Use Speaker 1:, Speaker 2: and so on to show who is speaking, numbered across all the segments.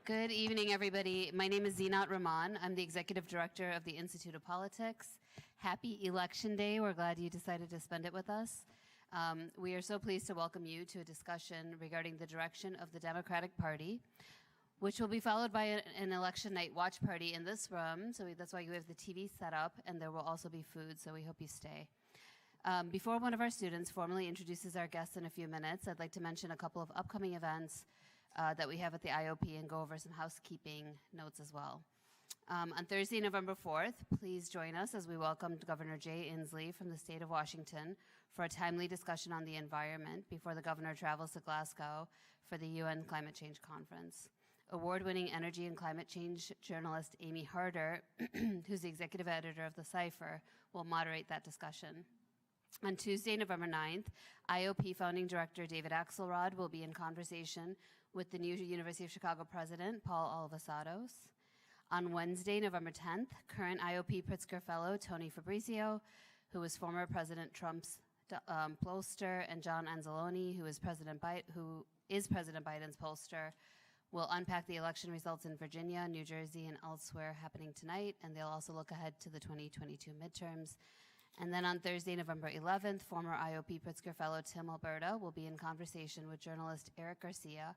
Speaker 1: Good evening, everybody. My name is Zinat Rahman. I'm the Executive Director of the Institute of Politics. Happy Election Day. We're glad you decided to spend it with us. We are so pleased to welcome you to a discussion regarding the direction of the Democratic Party, which will be followed by an election night watch party in this room. So that's why we have the TV set up, and there will also be food, so we hope you stay. Before one of our students formally introduces our guests in a few minutes, I'd like to mention a couple of upcoming events that we have at the IOP and go over some housekeeping notes as well. On Thursday, November 4th, please join us as we welcome Governor Jay Inslee from the state of Washington for a timely discussion on the environment before the governor travels to Glasgow for the UN Climate Change Conference. Award-winning energy and climate change journalist Amy Harder, who's the executive editor of The Cipher, will moderate that discussion. On Tuesday, November 9th, IOP founding director David Axelrod will be in conversation with the new University of Chicago president, Paul Alvasados. On Wednesday, November 10th, current IOP Pritzker Fellow Tony Fabrizio, who was former President Trump's pollster, and John Anzalone, who is President Biden's pollster, will unpack the election results in Virginia, New Jersey, and elsewhere happening tonight, and they'll also look ahead to the 2022 midterms. And then on Thursday, November 11th, former IOP Pritzker Fellow Tim Alberta will be in conversation with journalist Eric Garcia,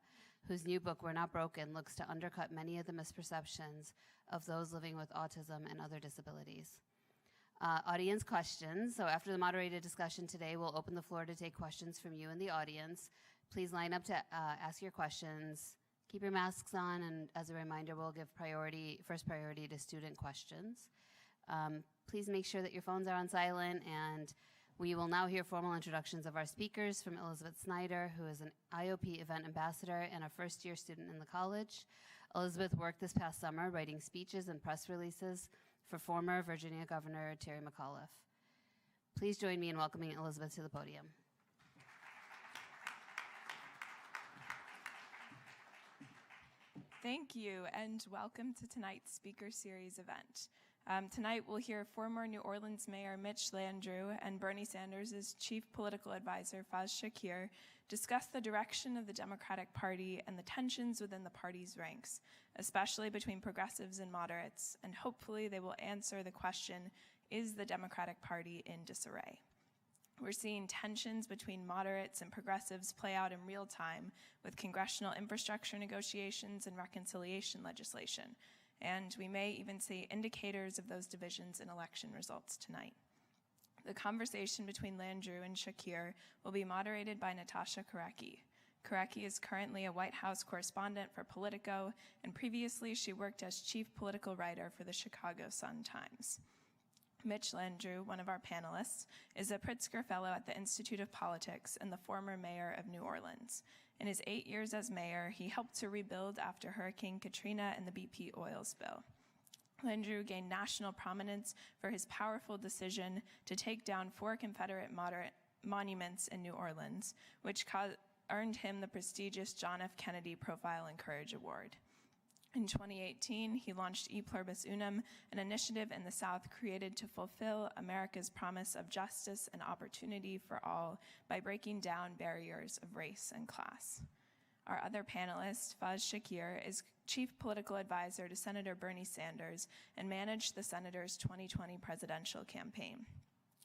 Speaker 1: whose new book, We're Not Broken, looks to undercut many of the misperceptions of those living with autism and other disabilities. Audience questions. So after the moderated discussion today, we'll open the floor to take questions from you in the audience. Please line up to ask your questions. Keep your masks on, and as a reminder, we'll give first priority to student questions. Please make sure that your phones are on silent, and we will now hear formal introductions of our speakers from Elizabeth Snyder, who is an IOP event ambassador and a first-year student in the college. Elizabeth worked this past summer writing speeches and press releases for former Virginia Governor Terry McAuliffe. Please join me in welcoming Elizabeth to the podium.
Speaker 2: Thank you, and welcome to tonight's Speaker Series event. Tonight we'll hear former New Orleans Mayor Mitch Landrieu and Bernie Sanders' chief political advisor Faz Shakir discuss the direction of the Democratic Party and the tensions within the party's ranks, especially between progressives and moderates, and hopefully they will answer the question, is the Democratic Party in disarray? We're seeing tensions between moderates and progressives play out in real time with congressional infrastructure negotiations and reconciliation legislation. And we may even see indicators of those divisions in election results tonight. The conversation between Landrieu and Shakir will be moderated by Natasha Karecki. Karecki is currently a White House correspondent for Politico, and previously she worked as chief political writer for the Chicago Sun-Times. Mitch Landrieu, one of our panelists, is a Pritzker Fellow at the Institute of Politics and the former mayor of New Orleans. In his 8 years as mayor, he helped to rebuild after Hurricane Katrina and the BP oil spill. Landrieu gained national prominence for his powerful decision to take down 4 Confederate monuments in New Orleans, which earned him the prestigious John F. Kennedy Profile and Courage Award. In 2018, he launched E Pluribus Unum, an initiative in the South created to fulfill America's promise of justice and opportunity for all by breaking down barriers of race and class. Our other panelist, Faz Shakir, is chief political advisor to Senator Bernie Sanders and managed the senator's 2020 presidential campaign.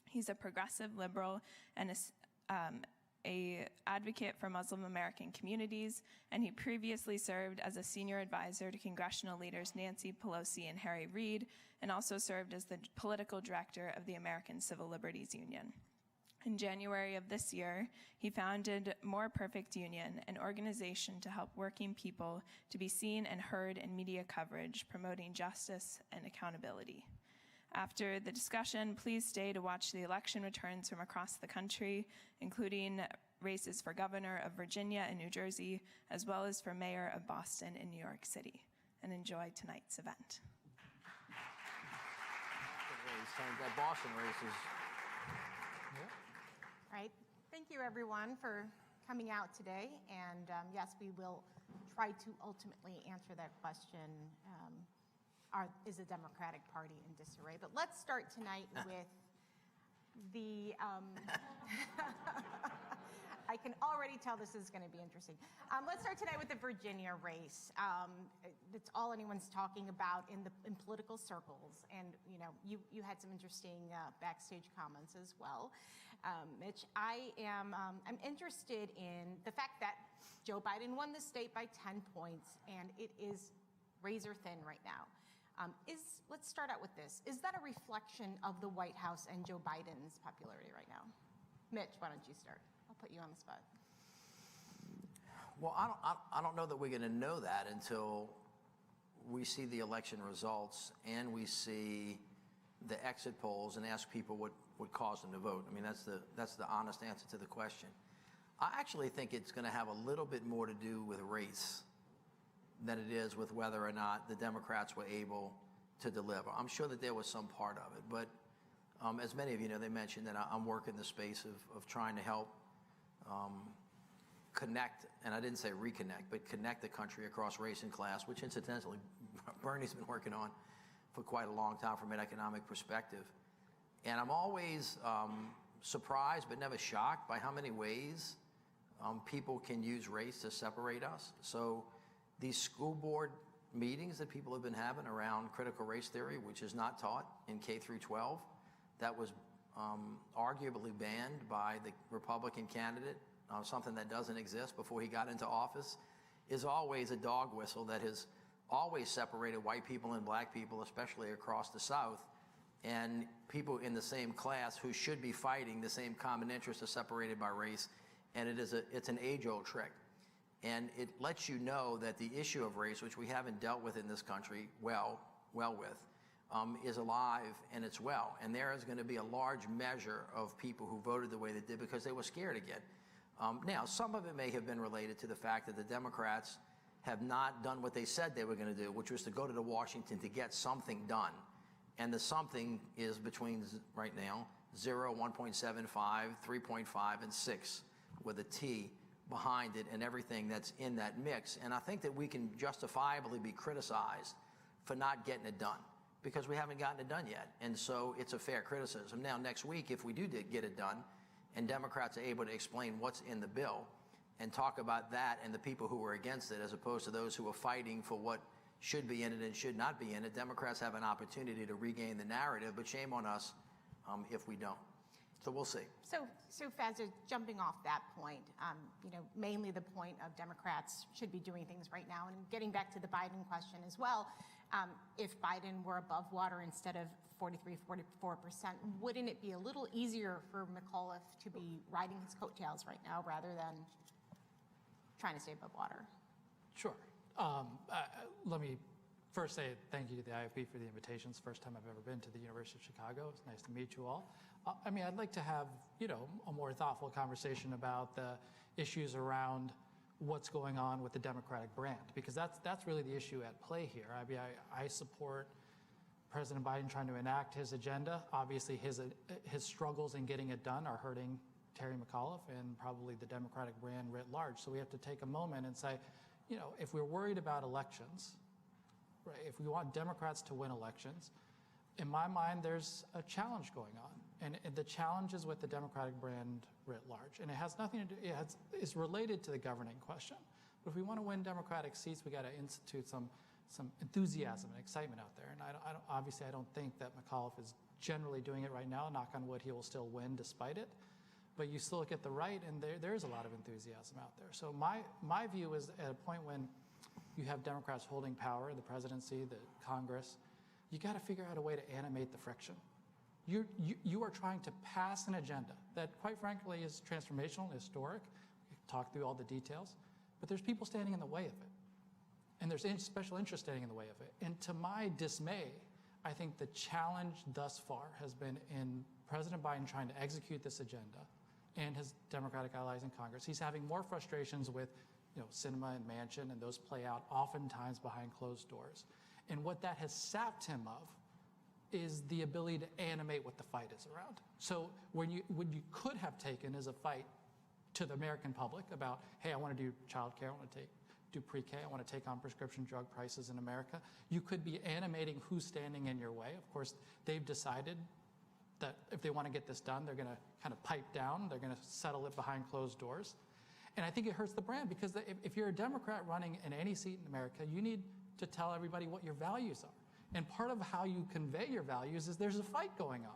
Speaker 2: He's a progressive liberal and a advocate for Muslim American communities, and he previously served as a senior advisor to congressional leaders Nancy Pelosi and Harry Reid, and also served as the political director of the American Civil Liberties Union. In January of this year, he founded More Perfect Union, an organization to help working people to be seen and heard in media coverage, promoting justice and accountability. After the discussion, please stay to watch the election returns from across the country, including races for governor of Virginia and New Jersey, as well as for mayor of Boston and New York City. And enjoy tonight's event.
Speaker 3: That Boston race is...
Speaker 4: Yeah. Right. Thank you, everyone, for coming out today. And yes, we will try to ultimately answer that question. Is the Democratic Party in disarray? But let's start tonight with the I can already tell this is going to be interesting. Let's start tonight with the Virginia race. That's all anyone's talking about in political circles, and you had some interesting backstage comments as well, Mitch. I'm interested in the fact that Joe Biden won the state by 10 points, and it is razor thin right now. Let's start out with this. Is that a reflection of the White House and Joe Biden's popularity right now? Mitch, why don't you start? I'll put you on the spot.
Speaker 3: Well, I don't know that we're going to know that until we see the election results and we see the exit polls and ask people what caused them to vote. I mean, that's the honest answer to the question. I actually think it's going to have a little bit more to do with race than it is with whether or not the Democrats were able to deliver. I'm sure that there was some part of it, but as many of you know, they mentioned that I'm working the space of trying to help connect, and I didn't say reconnect, but connect the country across race and class, which incidentally Bernie's been working on for quite a long time from an economic perspective. And I'm always surprised but never shocked by how many ways people can use race to separate us. So these school board meetings that people have been having around critical race theory, which is not taught in K through 12, that was arguably banned by the Republican candidate, something that doesn't exist before he got into office, is always a dog whistle that has always separated white people and black people, especially across the South, and people in the same class who should be fighting the same common interests are separated by race, and it's an age-old trick. And it lets you know that the issue of race, which we haven't dealt with in this country well with, is alive and it's well. And there is going to be a large measure of people who voted the way they did because they were scared again. Now, some of it may have been related to the fact that the Democrats have not done what they said they were going to do, which was to go to Washington to get something done. And the something is between, right now, 0, 1.75, 3.5, and 6 with a T behind it and everything that's in that mix. And I think that we can justifiably be criticized for not getting it done because we haven't gotten it done yet. And so it's a fair criticism. Now, next week, if we do get it done and Democrats are able to explain what's in the bill and talk about that and the people who are against it as opposed to those who are fighting for what should be in it and should not be in it, Democrats have an opportunity to regain the narrative, but shame on us if we don't. So we'll see.
Speaker 4: So Fazza, jumping off that point, mainly the point of Democrats should be doing things right now, and getting back to the Biden question as well, if Biden were above water instead of 43, 44%, wouldn't it be a little easier for McAuliffe to be riding his coattails right now rather than trying to stay above water?
Speaker 5: Sure. Let me first say thank you to the IFB for the invitation. It's the first time I've ever been to the University of Chicago. It's nice to meet you all. I'd like to have, a more thoughtful conversation about the issues around what's going on with the Democratic brand, because that's really the issue at play here. I support President Biden trying to enact his agenda. Obviously, his struggles in getting it done are hurting Terry McAuliffe and probably the Democratic brand writ large. So we have to take a moment and say, if we're worried about elections, right, if we want Democrats to win elections, in my mind, there's a challenge going on. And the challenge is with the Democratic brand writ large. And it has nothing to do, it's related to the governing question. But if we want to win Democratic seats, we got to institute some enthusiasm and excitement out there. And I don't think that McAuliffe is generally doing it right now. Knock on wood, he will still win despite it. But you still look at the right, and there is a lot of enthusiasm out there. So my view is at a point when you have Democrats holding power, the presidency, the Congress, you got to figure out a way to animate the friction. You are trying to pass an agenda that, quite frankly, is transformational and historic. We talk through all the details, but there's people standing in the way of it. And there's special interest standing in the way of it. And to my dismay, I think the challenge thus far has been in President Biden trying to execute this agenda and his Democratic allies in Congress. He's having more frustrations with Sinema and Manchin, and those play out oftentimes behind closed doors. And what that has sapped him of is the ability to animate what the fight is around. So when you could have taken as a fight to the American public about, hey, I want to do childcare, I want to do pre-K, I want to take on prescription drug prices in America, you could be animating who's standing in your way. Of course, they've decided that if they want to get this done, they're going to kind of pipe down, they're going to settle it behind closed doors. And I think it hurts the brand because if you're a Democrat running in any seat in America, you need to tell everybody what your values are. And part of how you convey your values is there's a fight going on.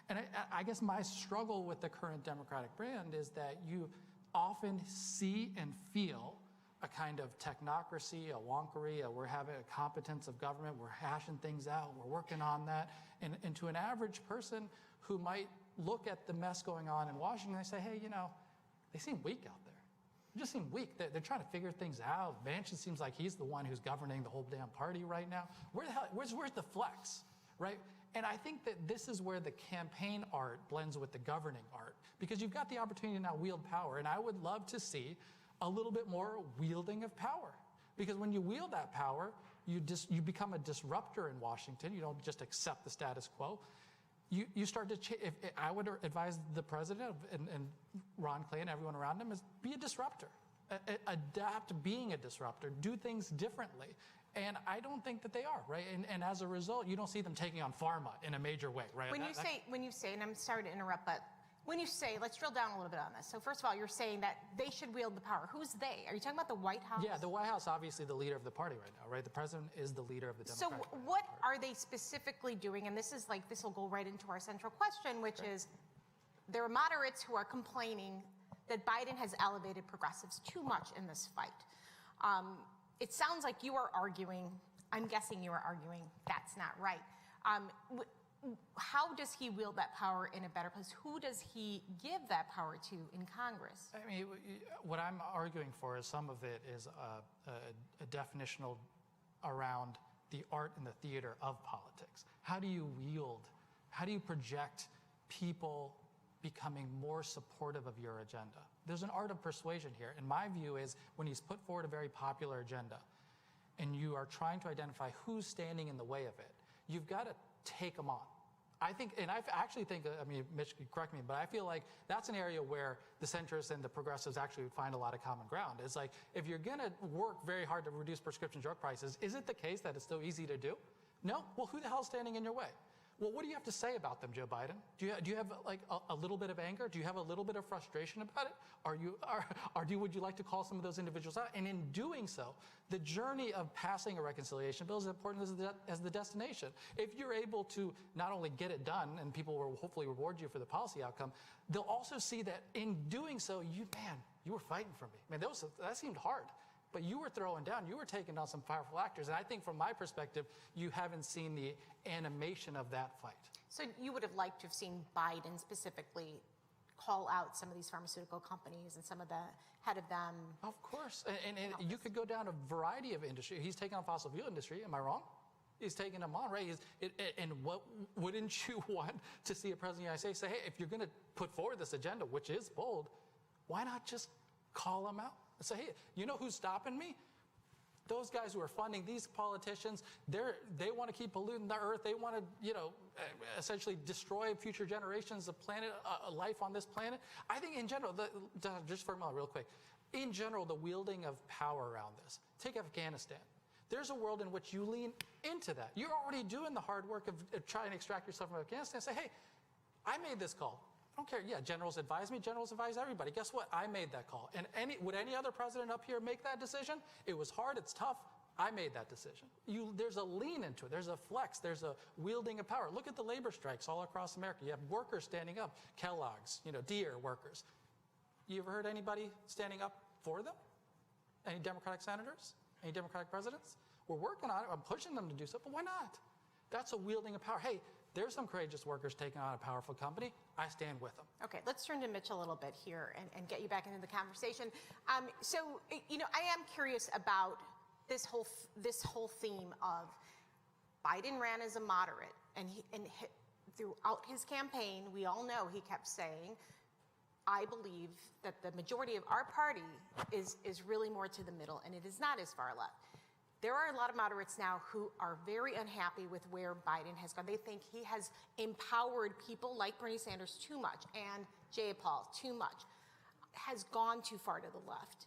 Speaker 5: And I guess my struggle with the current Democratic brand is that you often see and feel a kind of technocracy, a wonkery, we're having a competence of government, we're hashing things out, we're working on that. And to an average person who might look at the mess going on in Washington, they say, hey, you know, they seem weak out there. They just seem weak. They're trying to figure things out. Manchin seems like he's the one who's governing the whole damn party right now. Where's the flex, right? And I think that this is where the campaign art blends with the governing art, because you've got the opportunity to now wield power. And I would love to see a little bit more wielding of power, because when you wield that power, you become a disruptor in Washington. You don't just accept the status quo. You start to change. I would advise the president and Ron Clay and everyone around him is be a disruptor. Adapt being a disruptor. Do things differently. And I don't think that they are, right? And as a result, you don't see them taking on pharma in a major way, right?
Speaker 4: When you say, and I'm sorry to interrupt, but when you say, let's drill down a little bit on this. So first of all, you're saying that they should wield the power. Who's they? Are you talking about the White House?
Speaker 5: Yeah, the White House, obviously the leader of the party right now, right? The president is the leader of the Democratic
Speaker 4: So
Speaker 5: Party.
Speaker 4: what are they specifically doing? And this will go right into our central question, which is there are moderates who are complaining that Biden has elevated progressives too much in this fight. It sounds like you are arguing, I'm guessing you are arguing that's not right. How does he wield that power in a better place? Who does he give that power to in Congress?
Speaker 5: I mean, what I'm arguing for is some of it is a definitional around the art and the theater of politics. How do you project people becoming more supportive of your agenda? There's an art of persuasion here. And my view is when he's put forward a very popular agenda and you are trying to identify who's standing in the way of it, you've got to take them on. I think, and I actually think, I mean, Mitch, correct me, but I feel like that's an area where the centrists and the progressives actually find a lot of common ground. It's like, if you're going to work very hard to reduce prescription drug prices, is it the case that it's so easy to do? No? Well, who the hell is standing in your way? Well, what do you have to say about them, Joe Biden? Do you have like a little bit of anger? Do you have a little bit of frustration about it? Would you like to call some of those individuals out? And in doing so, the journey of passing a reconciliation bill is as important as the destination. If you're able to not only get it done, and people will hopefully reward you for the policy outcome, they'll also see that in doing so, you were fighting for me. Man, that seemed hard. But you were throwing down, you were taking down some powerful actors. And I think from my perspective, you haven't seen the animation of that fight.
Speaker 4: So you would have liked to have seen Biden specifically call out some of these pharmaceutical companies and some of the head of them.
Speaker 5: Of course. And you could go down a variety of industry. He's taken on fossil fuel industry. Am I wrong? He's taking them on, right? And what wouldn't you want to see a president of the United States say, hey, if you're going to put forward this agenda, which is bold, why not just call them out? Say, hey, you know who's stopping me? Those guys who are funding these politicians, they want to keep polluting the earth. They want to, essentially destroy future generations of planet, life on this planet. I think in general, just for a moment, real quick, in general, the wielding of power around this. Take Afghanistan. There's a world in which you lean into that. You're already doing the hard work of trying to extract yourself from Afghanistan. Say, hey, I made this call. I don't care. Yeah, generals advise me. Generals advise everybody. Guess what? I made that call. And would any other president up here make that decision? It was hard. It's tough. I made that decision. There's a lean into it. There's a flex. There's a wielding of power. Look at the labor strikes all across America. You have workers standing up. Kellogg's, Deere workers. You ever heard anybody standing up for them? Any Democratic senators? Any Democratic presidents? We're working on it. I'm pushing them to do so, but why not? That's a wielding of power. Hey, there's some courageous workers taking on a powerful company. I stand with them.
Speaker 4: Okay, let's turn to Mitch a little bit here and get you back into the conversation. So, I am curious about this whole theme of Biden ran as a moderate, and throughout his campaign, we all know he kept saying, I believe that the majority of our party is really more to the middle, and it is not as far left. There are a lot of moderates now who are very unhappy with where Biden has gone. They think he has empowered people like Bernie Sanders too much and Jay Paul too much, has gone too far to the left.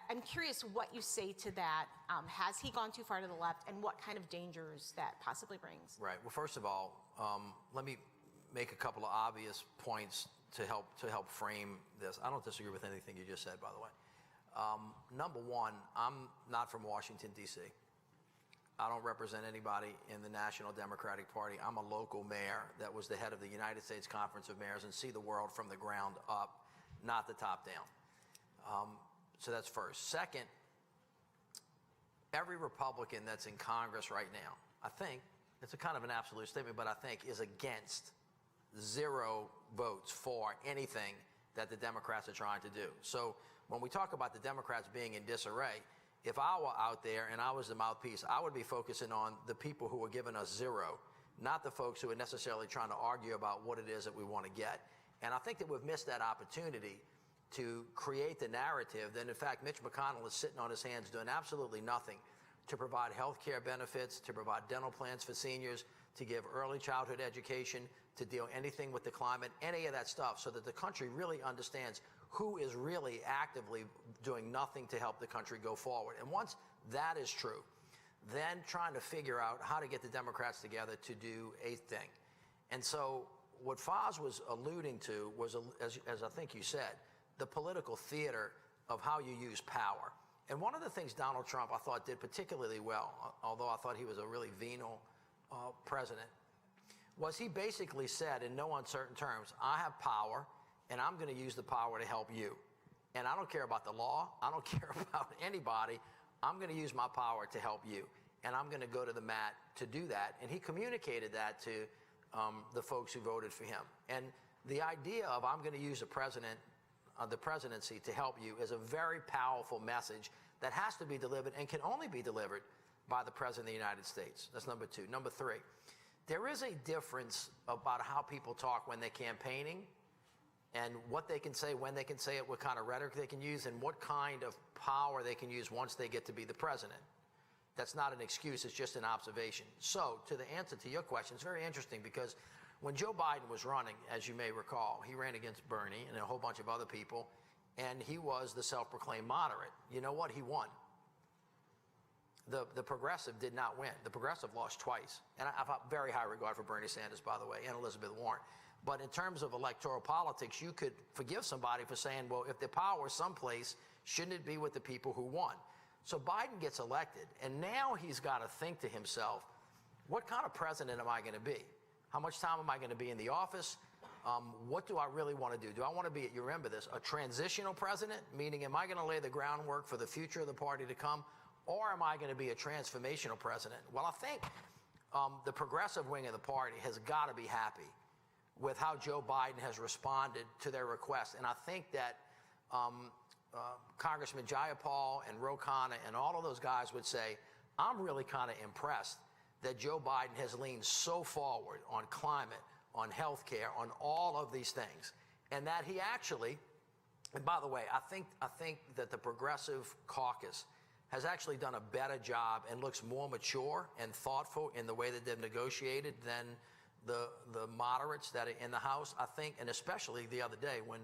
Speaker 4: I'm curious what you say to that. Has he gone too far to the left, and what kind of dangers that possibly brings?
Speaker 3: Right. Well, first of all, let me make a couple of obvious points to help frame this. I don't disagree with anything you just said, by the way. Number one, I'm not from Washington, D.C. I don't represent anybody in the National Democratic Party. I'm a local mayor that was the head of the United States Conference of Mayors and see the world from the ground up, not the top down. So that's first. Second, every Republican that's in Congress right now, I think, it's a kind of an absolute statement, but I think is against 0 votes for anything that the Democrats are trying to do. So when we talk about the Democrats being in disarray, if I were out there and I was the mouthpiece, I would be focusing on the people who are giving us 0, not the folks who are necessarily trying to argue about what it is that we want to get. And I think that we've missed that opportunity to create the narrative that, in fact, Mitch McConnell is sitting on his hands doing absolutely nothing to provide health care benefits, to provide dental plans for seniors, to give early childhood education, to deal anything with the climate, any of that stuff, so that the country really understands who is really actively doing nothing to help the country go forward. And once that is true, then trying to figure out how to get the Democrats together to do a thing. And so what Foz was alluding to was, as I think you said, the political theater of how you use power. And one of the things Donald Trump, I thought, did particularly well, although I thought he was a really venal president, was he basically said in no uncertain terms, I have power, and I'm going to use the power to help you. And I don't care about the law. I don't care about anybody. I'm going to use my power to help you. And I'm going to go to the mat to do that. And he communicated that to the folks who voted for him. And the idea of I'm going to use the presidency to help you is a very powerful message that has to be delivered and can only be delivered by the President of the United States. That's number 2. Number 3, there is a difference about how people talk when they're campaigning and what they can say, when they can say it, what kind of rhetoric they can use, and what kind of power they can use once they get to be the president. That's not an excuse, it's just an observation. So, to the answer to your question, it's very interesting because when Joe Biden was running, as you may recall, he ran against Bernie and a whole bunch of other people, and he was the self-proclaimed moderate. You know what? He won. The progressive did not win. The progressive lost twice. And I have a very high regard for Bernie Sanders, by the way, and Elizabeth Warren. But in terms of electoral politics, you could forgive somebody for saying, well, if the power is someplace, shouldn't it be with the people who won? So Biden gets elected, and now he's got to think to himself, what kind of president am I going to be? How much time am I going to be in the office? What do I really want to do? Do I want to be, you remember this, a transitional president? Meaning, am I going to lay the groundwork for the future of the party to come? Or am I going to be a transformational president? Well, I think the progressive wing of the party has got to be happy with how Joe Biden has responded to their request. And I think that Congressman Jayapal and Ro Khanna and all of those guys would say, I'm really kind of impressed that Joe Biden has leaned so forward on climate, on health care, on all of these things. And that he actually, and by the way, I think that the Progressive Caucus has actually done a better job and looks more mature and thoughtful in the way that they've negotiated than the moderates that are in the House. I think, and especially the other day when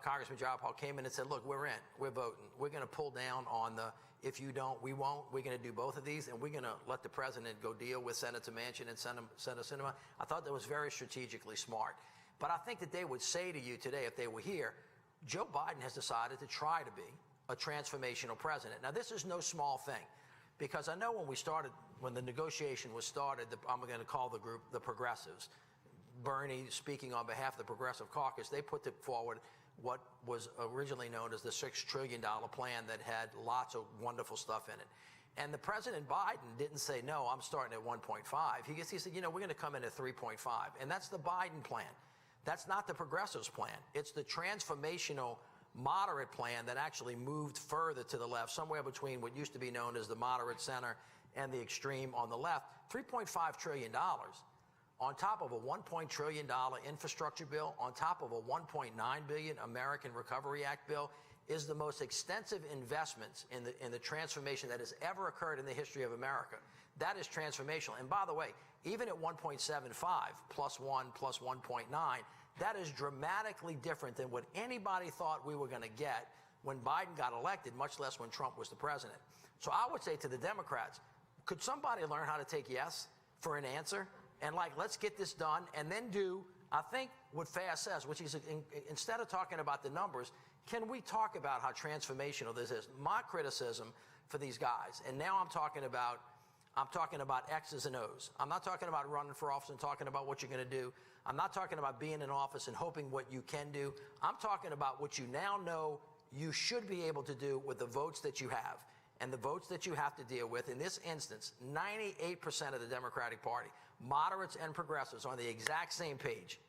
Speaker 3: Congressman Jayapal came in and said, look, we're in, we're voting. We're going to pull down on the, if you don't, we won't. We're going to do both of these, and we're going to let the president go deal with Senator Manchin and Senator Sinema. I thought that was very strategically smart. But I think that they would say to you today, if they were here, Joe Biden has decided to try to be a transformational president. Now, this is no small thing, because I know when the negotiation was started, I'm going to call the group the Progressives. Bernie, speaking on behalf of the Progressive Caucus, they put forward what was originally known as the $6 trillion plan that had lots of wonderful stuff in it. And the President Biden didn't say, no, I'm starting at 1.5. He said, we're going to come in at 3.5. And that's the Biden plan. That's not the Progressives plan. It's the transformational moderate plan that actually moved further to the left, somewhere between what used to be known as the moderate center and the extreme on the left. $3.5 trillion on top of a $1 trillion infrastructure bill, on top of a $1.9 billion American Recovery Act bill, is the most extensive investments in the transformation that has ever occurred in the history of America. That is transformational. And by the way, even at 1.75 plus 1 plus 1.9, that is dramatically different than what anybody thought we were going to get when Biden got elected, much less when Trump was the president. So I would say to the Democrats, could somebody learn how to take yes for an answer? And let's get this done, and then do, I think, what Faz says, which is instead of talking about the numbers, can we talk about how transformational this is? My criticism for these guys, and now I'm talking about X's and O's. I'm not talking about running for office and talking about what you're going to do. I'm not talking about being in office and hoping what you can do. I'm talking about what you now know you should be able to do with the votes that you have. And the votes that you have to deal with, in this instance, 98% of the Democratic Party, moderates and progressives, are on the exact same page.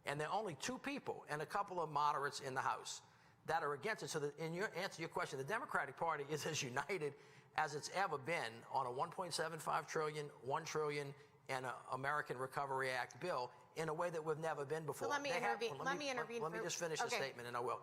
Speaker 3: And there are only 2 people and a couple of moderates in the House that are against it. So in your answer to your question, the Democratic Party is as united as it's ever been on a $1.75 trillion, $1 trillion, and an American Recovery Act bill in a way that we've never been before.
Speaker 4: So let me intervene.
Speaker 3: Let me just finish the statement, and I will.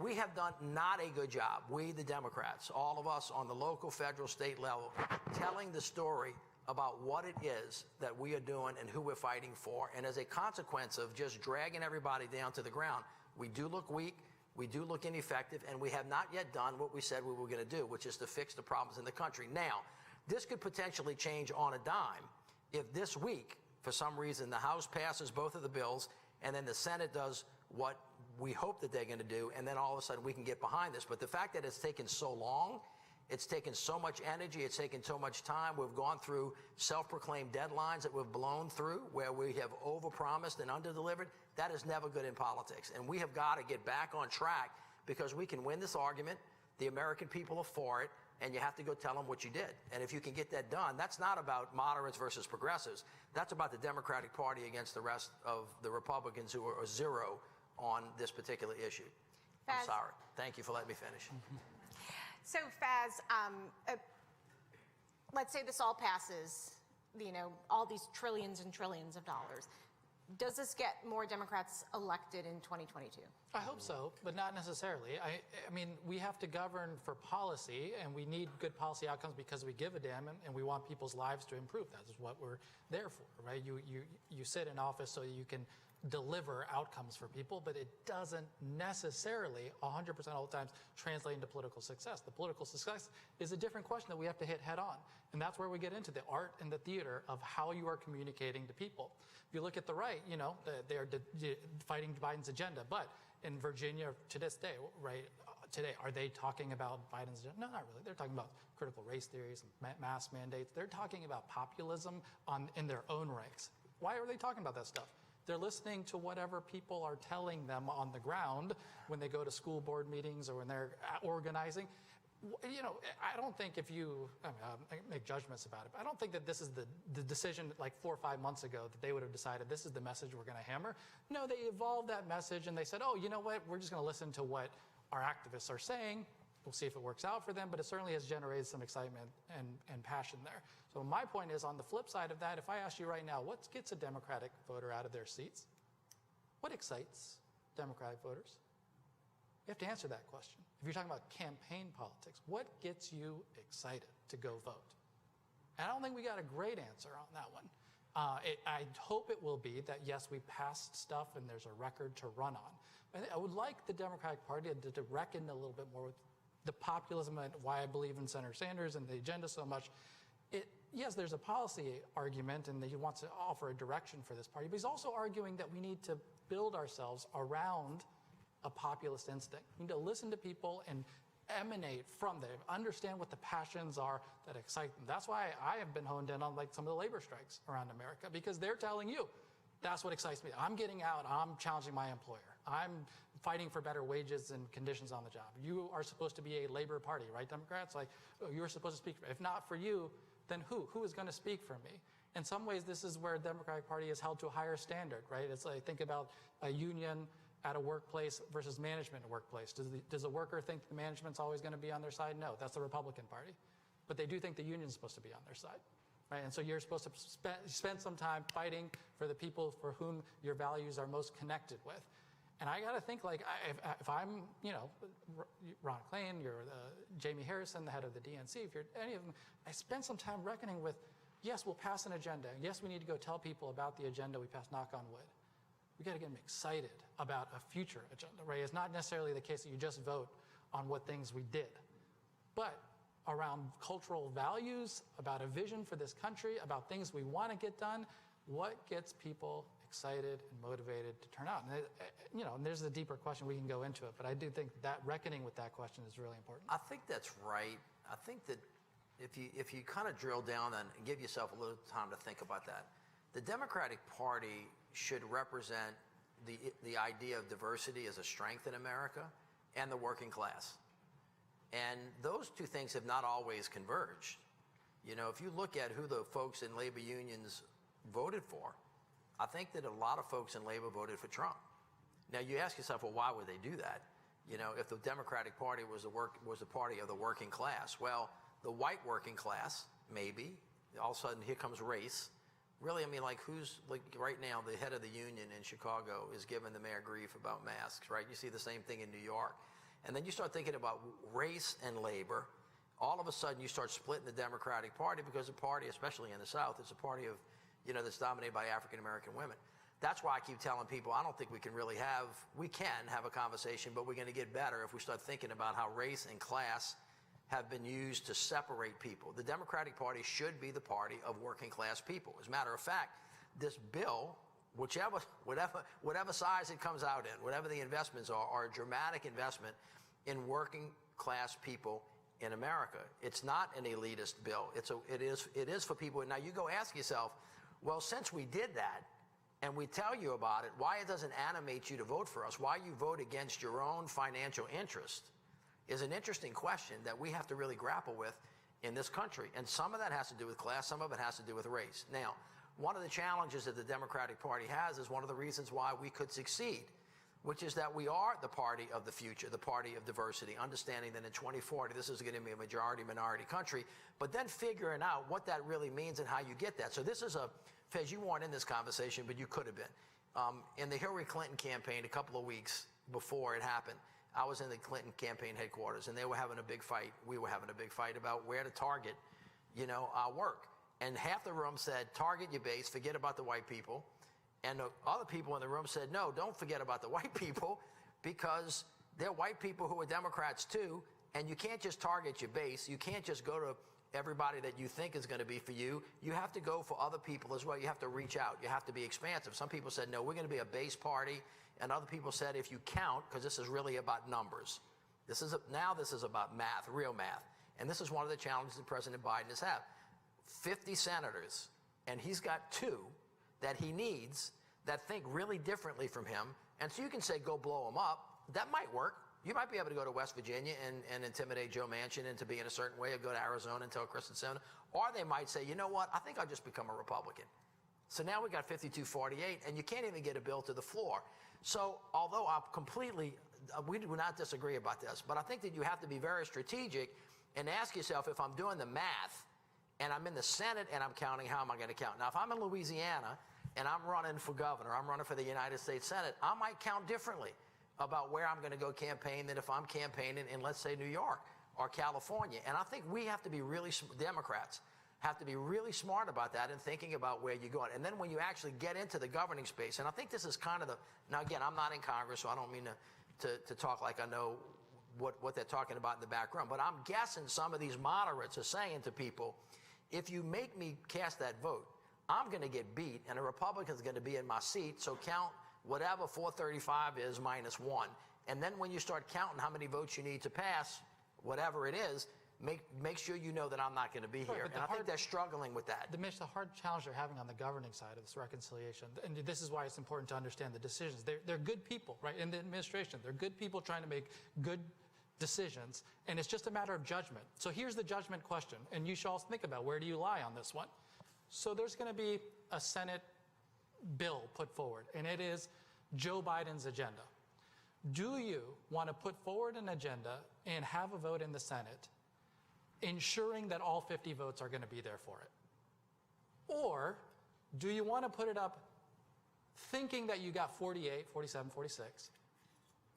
Speaker 3: We have done not a good job, we the Democrats, all of us on the local, federal, state level, telling the story about what it is that we are doing and who we're fighting for. And as a consequence of just dragging everybody down to the ground, we do look weak, we do look ineffective, and we have not yet done what we said we were going to do, which is to fix the problems in the country. Now, this could potentially change on a dime if this week, for some reason, the House passes both of the bills, and then the Senate does what we hope that they're going to do, and then all of a sudden we can get behind this. But the fact that it's taken so long, it's taken so much energy, it's taken so much time, we've gone through self-proclaimed deadlines that we've blown through, where we have overpromised and underdelivered, that is never good in politics. And we have got to get back on track, because we can win this argument, the American people are for it, and you have to go tell them what you did. And if you can get that done, that's not about moderates versus progressives. That's about the Democratic Party against the rest of the Republicans who are zero on this particular issue. I'm
Speaker 4: Faz.
Speaker 3: sorry. Thank you for letting me finish.
Speaker 4: So Faz, let's say this all passes, all these trillions and trillions of dollars. Does this get more Democrats elected in 2022?
Speaker 5: I hope so, but not necessarily. I mean, we have to govern for policy, and we need good policy outcomes because we give a damn, and we want people's lives to improve. That is what we're there for, right? You sit in office so you can deliver outcomes for people, but it doesn't necessarily 100% of the times translate into political success. The political success is a different question that we have to hit head on. And that's where we get into the art and the theater of how you are communicating to people. If you look at the right, they're fighting Biden's agenda. But in Virginia to this day, right, today, are they talking about Biden's agenda? No, not really. They're talking about critical race theories and mass mandates. They're talking about populism in their own ranks. Why are they talking about that stuff? They're listening to whatever people are telling them on the ground when they go to school board meetings or when they're organizing. I don't think I make judgments about it, but I don't think that this is the decision like 4 or 5 months ago that they would have decided this is the message we're going to hammer. No, they evolved that message and they said, oh, you know what? We're just going to listen to what our activists are saying. We'll see if it works out for them, but it certainly has generated some excitement and passion there. So my point is, on the flip side of that, if I ask you right now, what gets a Democratic voter out of their seats? What excites Democratic voters? You have to answer that question. If you're talking about campaign politics, what gets you excited to go vote? And I don't think we got a great answer on that one. I hope it will be that, yes, we passed stuff and there's a record to run on. I would like the Democratic Party to reckon a little bit more with the populism and why I believe in Senator Sanders and the agenda so much. Yes, there's a policy argument and he wants to offer a direction for this party, but he's also arguing that we need to build ourselves around a populist instinct. We need to listen to people and emanate from them, understand what the passions are that excite them. That's why I have been honed in on some of the labor strikes around America, because they're telling you, that's what excites me. I'm getting out, I'm challenging my employer. I'm fighting for better wages and conditions on the job. You are supposed to be a labor party, right, Democrats? You're supposed to speak for me. If not for you, then who? Who is going to speak for me? In some ways, this is where the Democratic Party is held to a higher standard, right? It's like, think about a union at a workplace versus management at a workplace. Does the worker think the management's always going to be on their side? No, that's the Republican Party. But they do think the union's supposed to be on their side, right? And so you're supposed to spend some time fighting for the people for whom your values are most connected with. And I got to think, if I'm, Ron Klain, you're Jamie Harrison, the head of the DNC, if you're any of them, I spend some time reckoning with, yes, we'll pass an agenda. Yes, we need to go tell people about the agenda we passed, knock on wood. We got to get them excited about a future agenda, right? It's not necessarily the case that you just vote on what things we did. But around cultural values, about a vision for this country, about things we want to get done, what gets people excited and motivated to turn out? And, and there's a deeper question, we can go into it, but I do think that reckoning with that question is really important.
Speaker 3: I think that's right. I think that if you kind of drill down and give yourself a little time to think about that, the Democratic Party should represent the idea of diversity as a strength in America and the working class. And those two things have not always converged. If you look at who the folks in labor unions voted for, I think that a lot of folks in labor voted for Trump. Now you ask yourself, well, why would they do that? If the Democratic Party was the party of the working class, well, the white working class, maybe, all of a sudden here comes race. Really, who's right now the head of the union in Chicago is giving the mayor grief about masks, right? You see the same thing in New York. And then you start thinking about race and labor. All of a sudden you start splitting the Democratic Party because the party, especially in the South, is a party of, that's dominated by African-American women. That's why I keep telling people I don't think we can have a conversation, but we're going to get better if we start thinking about how race and class have been used to separate people. The Democratic Party should be the party of working class people. As a matter of fact, this bill, whatever size it comes out in, whatever the investments are a dramatic investment in working class people in America. It's not an elitist bill. It is for people. Now you go ask yourself, well, since we did that and we tell you about it, why it doesn't animate you to vote for us, why you vote against your own financial interest, is an interesting question that we have to really grapple with in this country. And some of that has to do with class, some of it has to do with race. Now, one of the challenges that the Democratic Party has is one of the reasons why we could succeed, which is that we are the party of the future, the party of diversity, understanding that in 2040 this is going to be a majority-minority country, but then figuring out what that really means and how you get that. So this is Fez, you weren't in this conversation, but you could have been. In the Hillary Clinton campaign a couple of weeks before it happened, I was in the Clinton campaign headquarters, and they were having a big fight. We were having a big fight about where to target, our work. And half the room said, target your base, forget about the white people. And the other people in the room said, no, don't forget about the white people, because they're white people who are Democrats too, and you can't just target your base. You can't just go to everybody that you think is going to be for you. You have to go for other people as well. You have to reach out. You have to be expansive. Some people said, no, we're going to be a base party. And other people said, if you count, because this is really about numbers. Now this is about math, real math. And this is one of the challenges that President Biden has had. 50 senators, and he's got 2 that he needs that think really differently from him. And so you can say, go blow him up. That might work. You might be able to go to West Virginia and intimidate Joe Manchin into being a certain way, or go to Arizona and tell Kristen Sinema. Or they might say, you know what, I think I'll just become a Republican. So now we got 52-48, and you can't even get a bill to the floor. So although we do not disagree about this, but I think that you have to be very strategic and ask yourself, if I'm doing the math and I'm in the Senate and I'm counting, how am I going to count? Now, if I'm in Louisiana and I'm running for governor, I'm running for the United States Senate, I might count differently about where I'm going to go campaign than if I'm campaigning in, let's say, New York or California. And I think we have to be Democrats have to be really smart about that and thinking about where you're going. And then when you actually get into the governing space, and I think this is kind of now again, I'm not in Congress, so I don't mean to talk like I know what they're talking about in the background, but I'm guessing some of these moderates are saying to people, if you make me cast that vote, I'm going to get beat, and a Republican's going to be in my seat, so count whatever 435 is minus 1. And then when you start counting how many votes you need to pass, whatever it is, make sure you know that I'm not going to be here. And I think they're struggling with that.
Speaker 5: Mitch, the hard challenge they're having on the governing side of this reconciliation, and this is why it's important to understand the decisions. They're good people, right, in the administration. They're good people trying to make good decisions, and it's just a matter of judgment. So here's the judgment question, and you should all think about, where do you lie on this one? So there's going to be a Senate bill put forward, and it is Joe Biden's agenda. Do you want to put forward an agenda and have a vote in the Senate ensuring that all 50 votes are going to be there for it? Or do you want to put it up thinking that you got 48, 47, 46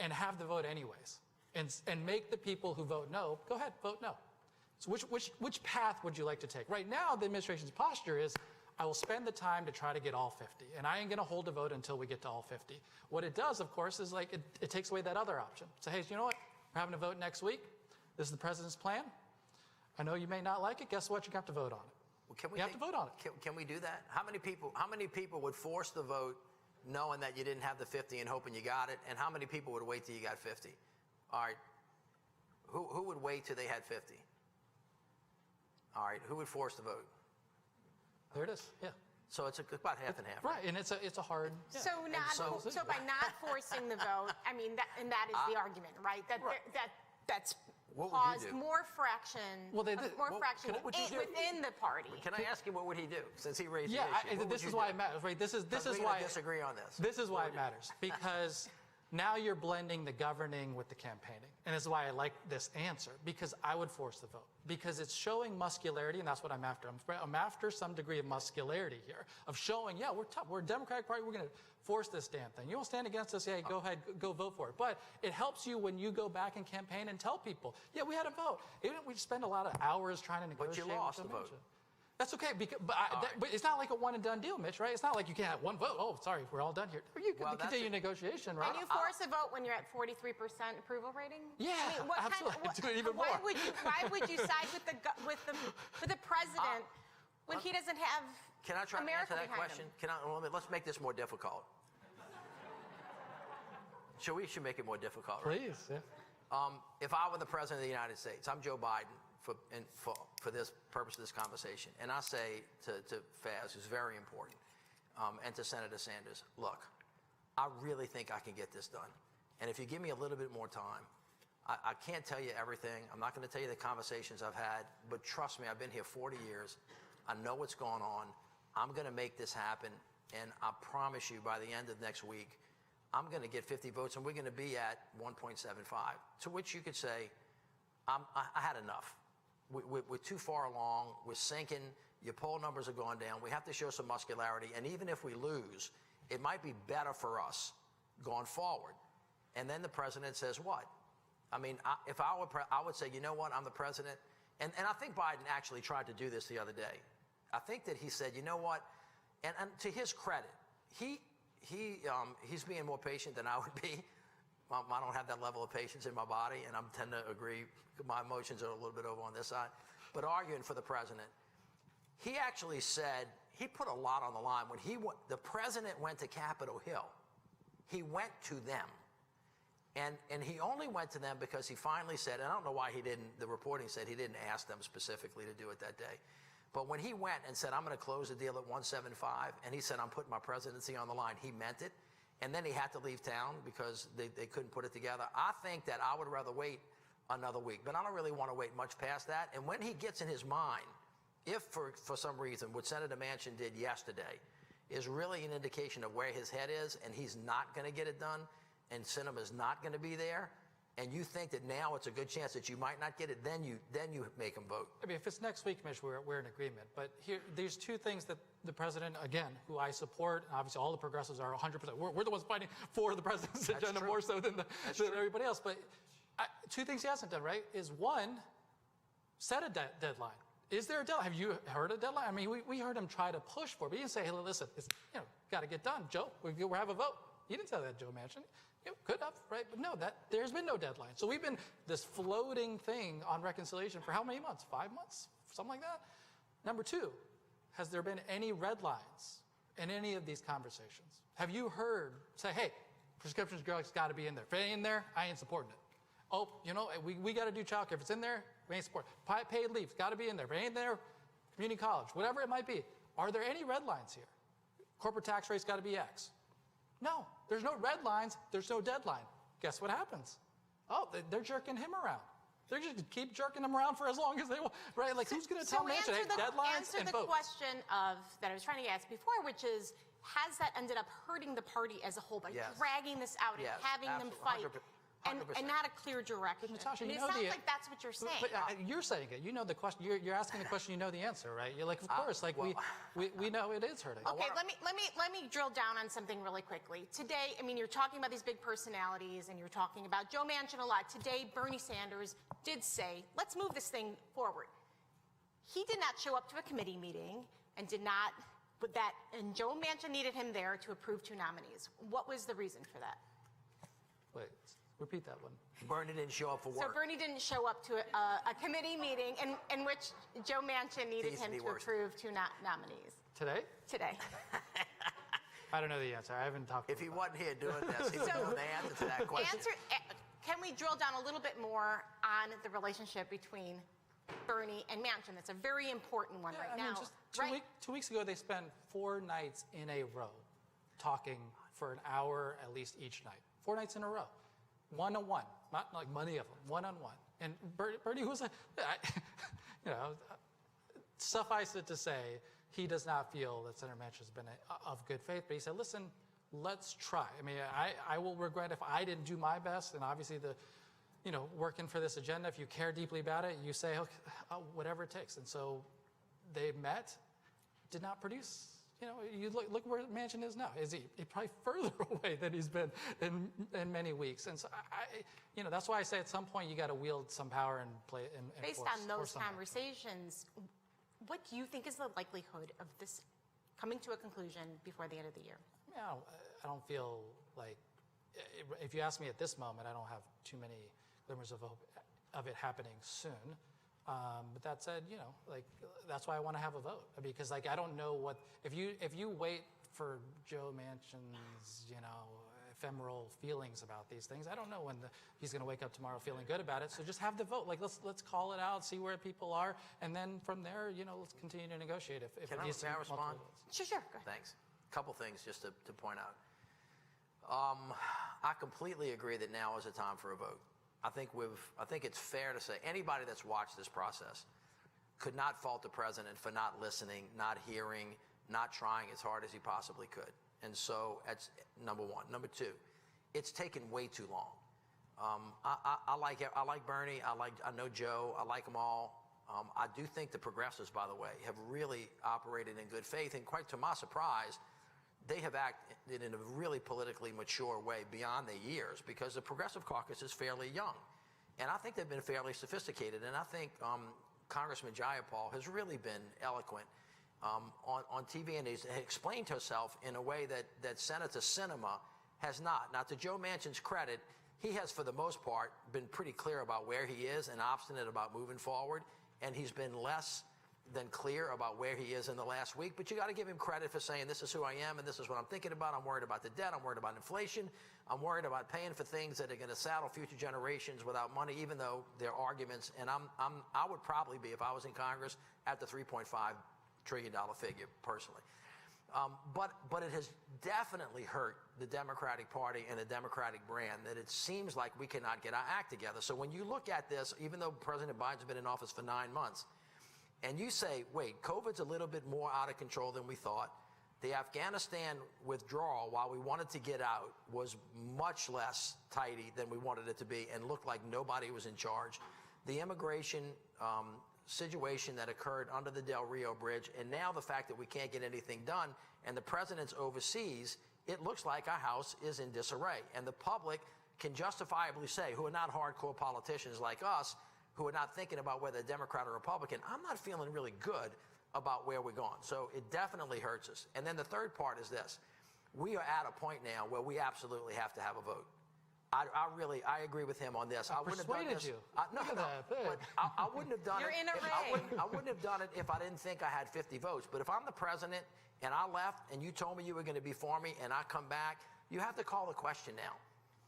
Speaker 5: and have the vote anyways and make the people who vote no, go ahead, vote no? So which path would you like to take? Right now, the administration's posture is, I will spend the time to try to get all 50, and I ain't going to hold a vote until we get to all 50. What it does, of course, is it takes away that other option. So, hey, you know what? We're having a vote next week. This is the president's plan. I know you may not like it. Guess what? You have to vote on it.
Speaker 3: Well, can we
Speaker 5: You have to vote on it.
Speaker 3: Can we do that? How many people would force the vote knowing that you didn't have the 50 and hoping you got it? And how many people would wait till you got 50? All right. Who would wait till they had 50? All right. Who would force the vote?
Speaker 5: There it is. Yeah.
Speaker 3: So it's about half and half.
Speaker 5: Right. And it's a hard. Yeah.
Speaker 4: So by not forcing the vote, I mean, that is the argument, right? That's
Speaker 3: What would you
Speaker 4: caused
Speaker 3: do?
Speaker 4: more fraction,
Speaker 5: Well,
Speaker 3: what would you do?
Speaker 4: within the party.
Speaker 3: Can I ask you what would he do since he raised
Speaker 5: Yeah,
Speaker 3: the issue?
Speaker 5: this is why it matters, right? This is why
Speaker 3: disagree on this.
Speaker 5: This is why it matters, because now you're blending the governing with the campaigning. And this is why I like this answer, because I would force the vote. Because it's showing muscularity, and that's what I'm after. I'm after some degree of muscularity here, of showing, yeah, we're tough. We're a Democratic Party. We're going to force this damn thing. You won't stand against us, yeah, go ahead, go vote for it. But it helps you when you go back and campaign and tell people, yeah, we had a vote. Even we spend a lot of hours trying to negotiate.
Speaker 3: But you lost
Speaker 5: with
Speaker 3: the
Speaker 5: them.
Speaker 3: vote.
Speaker 5: That's okay, but it's not like a one and done deal, Mitch, right? It's not like you can't have one vote. Oh, sorry, we're all done here. You can continue negotiation, right?
Speaker 4: Can you force a vote when you're at 43% approval rating?
Speaker 5: Yeah,
Speaker 4: I mean,
Speaker 5: absolutely. Do it even more.
Speaker 4: Why would you side with the president when he doesn't have
Speaker 3: Can I try
Speaker 4: America
Speaker 3: to answer that
Speaker 4: behind
Speaker 3: question?
Speaker 4: him?
Speaker 3: Let's make this more difficult. We should make it more difficult. Right?
Speaker 5: Please, yeah.
Speaker 3: If I were the president of the United States, I'm Joe Biden for this purpose of this conversation, and I say to Faz, who's very important, and to Senator Sanders, look, I really think I can get this done. And if you give me a little bit more time, I can't tell you everything. I'm not going to tell you the conversations I've had, but trust me, I've been here 40 years. I know what's going on. I'm going to make this happen, and I promise you by the end of next week, I'm going to get 50 votes, and we're going to be at 1.75, to which you could say, I had enough. We're too far along. We're sinking. Your poll numbers are going down. We have to show some muscularity, and even if we lose, it might be better for us going forward. And then the president says what? I mean, if I would say, you know what, I'm the president. And I think Biden actually tried to do this the other day. I think that he said, you know what, and to his credit, he's being more patient than I would be. I don't have that level of patience in my body, and I tend to agree. My emotions are a little bit over on this side. But arguing for the president, he actually said, he put a lot on the line. When the president went to Capitol Hill, he went to them. And he only went to them because he finally said, and I don't know why he didn't, the reporting said he didn't ask them specifically to do it that day. But when he went and said, I'm going to close the deal at 175, and he said, I'm putting my presidency on the line, he meant it. And then he had to leave town because they couldn't put it together. I think that I would rather wait another week, but I don't really want to wait much past that. And when he gets in his mind, if for some reason what Senator Manchin did yesterday is really an indication of where his head is, and he's not going to get it done, and Sinema's not going to be there, and you think that now it's a good chance that you might not get it, then you make him vote.
Speaker 5: I mean, if it's next week, Mitch, we're in agreement. But there's two things that the president, again, who I support, obviously all the progressives are 100%. We're the ones fighting for the president's agenda more so than everybody else. But two things he hasn't done, right, is one, set a deadline. Is there a deadline? Have you heard a deadline? I mean, we heard him try to push for it, but he didn't say, hey, listen, it's, got to get done. Joe, we'll have a vote. He didn't say that, Joe Manchin. Could have, right? But no, there's been no deadline. So we've been this floating thing on reconciliation for how many months? 5 months? Something like that? Number two, has there been any red lines in any of these conversations? Have you heard say, hey, prescription drugs got to be in there. If it ain't in there, I ain't supporting it. Oh, we got to do child care. If it's in there, we ain't supporting it. Paid leave, got to be in there. If it ain't there, community college, whatever it might be. Are there any red lines here? Corporate tax rate's got to be X. No, there's no red lines. There's no deadline. Guess what happens? Oh, they're jerking him around. They're just keep jerking him around for as long as they want, right? Like, who's going to tell Manchin, hey, deadlines and votes?
Speaker 4: Answer the question that I was trying to ask before, which is, has that ended up hurting the party as a whole by dragging this out and having them fight? 100%. And not a clear direction.
Speaker 5: Natasha,
Speaker 4: it sounds like that's what you're saying.
Speaker 5: But you're saying it. You know the question. You're asking the question. You know the answer, right? You're like, of course. Like we know it is hurting.
Speaker 4: Okay, let me drill down on something really quickly. Today, I mean, you're talking about these big personalities, and you're talking about Joe Manchin a lot. Today, Bernie Sanders did say, "Let's move this thing forward." He did not show up to a committee meeting and did not. And Joe Manchin needed him there to approve 2 nominees. What was the reason for that?
Speaker 5: Wait. Repeat that one.
Speaker 3: Bernie didn't show up for
Speaker 4: So
Speaker 3: work.
Speaker 4: Bernie didn't show up to a committee meeting in which Joe Manchin needed
Speaker 3: Needs to
Speaker 4: him
Speaker 3: be
Speaker 4: to
Speaker 3: worse.
Speaker 4: approve two nominees
Speaker 5: Today?
Speaker 4: today.
Speaker 5: I don't know the answer. I haven't talked to
Speaker 3: If he
Speaker 5: him.
Speaker 3: wasn't here doing this, he would
Speaker 4: So-
Speaker 3: know the answer to that question.
Speaker 4: Can we drill down a little bit more on the relationship between Bernie and Manchin? That's a very important one right
Speaker 5: I mean,
Speaker 4: now.
Speaker 5: just
Speaker 4: right?
Speaker 5: 2 weeks ago, they spent 4 nights in a row talking for an hour at least each night. 4 nights in a row. One-on-one. Not like many of them. One-on-one. And Bernie was like, suffice it to say, he does not feel that Senator Manchin has been of good faith. But he said, listen, let's try. I mean, I will regret if I didn't do my best. And obviously, working for this agenda, if you care deeply about it, you say, okay, whatever it takes. And so they met, did not produce. You look where Manchin is now. Is he probably further away than he's been in many weeks? And so that's why I say at some point you got to wield some power and play. And
Speaker 4: Based
Speaker 5: force,
Speaker 4: on those
Speaker 5: force someone.
Speaker 4: conversations, what do you think is the likelihood of this coming to a conclusion before the end of the year?
Speaker 5: I don't feel like, if you ask me at this moment, I don't have too many glimmers of hope of it happening soon. But that said, that's why I want to have a vote, because I don't know what if you wait for Joe Manchin's ephemeral feelings about these things. I don't know when he's going to wake up tomorrow feeling good about it. So just have the vote. Let's call it out, see where people are, and then from there, let's continue to negotiate. If
Speaker 3: Can
Speaker 5: it
Speaker 3: I
Speaker 5: needs to be
Speaker 3: respond?
Speaker 5: multiple votes.
Speaker 4: Sure. Go ahead.
Speaker 3: Thanks. Couple things just to point out. I completely agree that now is the time for a vote. I think it's fair to say anybody that's watched this process could not fault the president for not listening, not hearing, not trying as hard as he possibly could. And so that's number one. Number two, it's taken way too long. I like Bernie. I know Joe. I like them all. I do think the progressives, by the way, have really operated in good faith, and quite to my surprise, they have acted in a really politically mature way beyond their years, because the Progressive Caucus is fairly young. And I think they've been fairly sophisticated. And I think Congressman Jayapal has really been eloquent on TV, and he's explained herself in a way that Senator Sinema has not. Now, to Joe Manchin's credit, he has, for the most part, been pretty clear about where he is and obstinate about moving forward. And he's been less than clear about where he is in the last week. But you got to give him credit for saying, this is who I am and this is what I'm thinking about. I'm worried about the debt. I'm worried about inflation. I'm worried about paying for things that are going to saddle future generations without money, even though they're arguments. And I would probably be, if I was in Congress, at the $3.5 trillion figure personally. But it has definitely hurt the Democratic Party and the Democratic brand that it seems like we cannot get our act together. So when you look at this, even though President Biden's been in office for 9 months, and you say, wait, COVID's a little bit more out of control than we thought. The Afghanistan withdrawal, while we wanted to get out, was much less tidy than we wanted it to be and looked like nobody was in charge. The immigration situation that occurred under the Del Rio Bridge, and now the fact that we can't get anything done, and the president's overseas, it looks like our house is in disarray. And the public can justifiably say, who are not hardcore politicians like us, who are not thinking about whether Democrat or Republican, I'm not feeling really good about where we're going. So it definitely hurts us. And then the third part is this. We are at a point now where we absolutely have to have a vote. I agree with him on this. I wouldn't have done this.
Speaker 5: You.
Speaker 3: No, but I wouldn't have done
Speaker 4: You're
Speaker 3: it.
Speaker 4: in a ring.
Speaker 3: I wouldn't have done it if I didn't think I had 50 votes. But if I'm the president and I left and you told me you were going to be for me and I come back, you have to call the question now.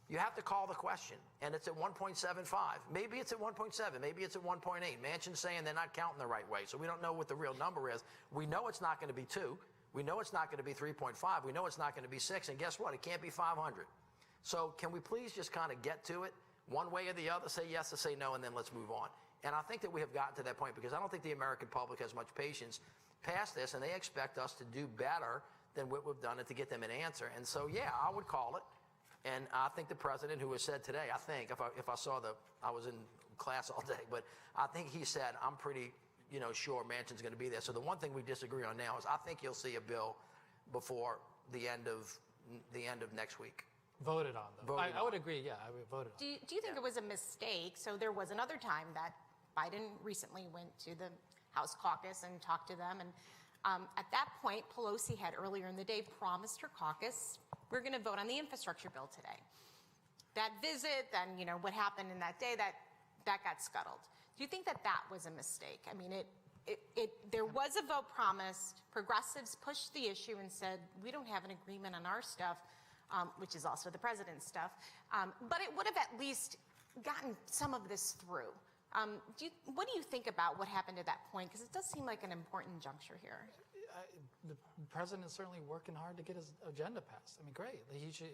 Speaker 3: You have to call the question, and it's at 1.75. Maybe it's at 1.7. Maybe it's at 1.8. Manchin's saying they're not counting the right way, so we don't know what the real number is. We know it's not going to be 2. We know it's not going to be 3.5. We know it's not going to be 6. And guess what? It can't be 500. So can we please just kind of get to it one way or the other, say yes or say no, and then let's move on. And I think that we have gotten to that point because I don't think the American public has much patience past this, and they expect us to do better than what we've done to get them an answer. And so, yeah, I would call it. And I think the president, who has said today, I think, if I saw I was in class all day, but I think he said, I'm pretty, sure Manchin's going to be there. So the one thing we disagree on now is I think you'll see a bill before the end of next week.
Speaker 5: Voted on, though. I would agree, yeah, I would vote on.
Speaker 4: Do you think it was a mistake? So there was another time that Biden recently went to the House caucus and talked to them. And at that point, Pelosi had earlier in the day promised her caucus, we're going to vote on the infrastructure bill today. that visit, then, what happened in that day, that got scuttled. Do you think that was a mistake? I mean, there was a vote promised. Progressives pushed the issue and said, we don't have an agreement on our stuff, which is also the president's stuff. But it would have at least gotten some of this through. What do you think about what happened at that point? Because it does seem like an important juncture here.
Speaker 5: The president is certainly working hard to get his agenda passed. I mean, great. He should,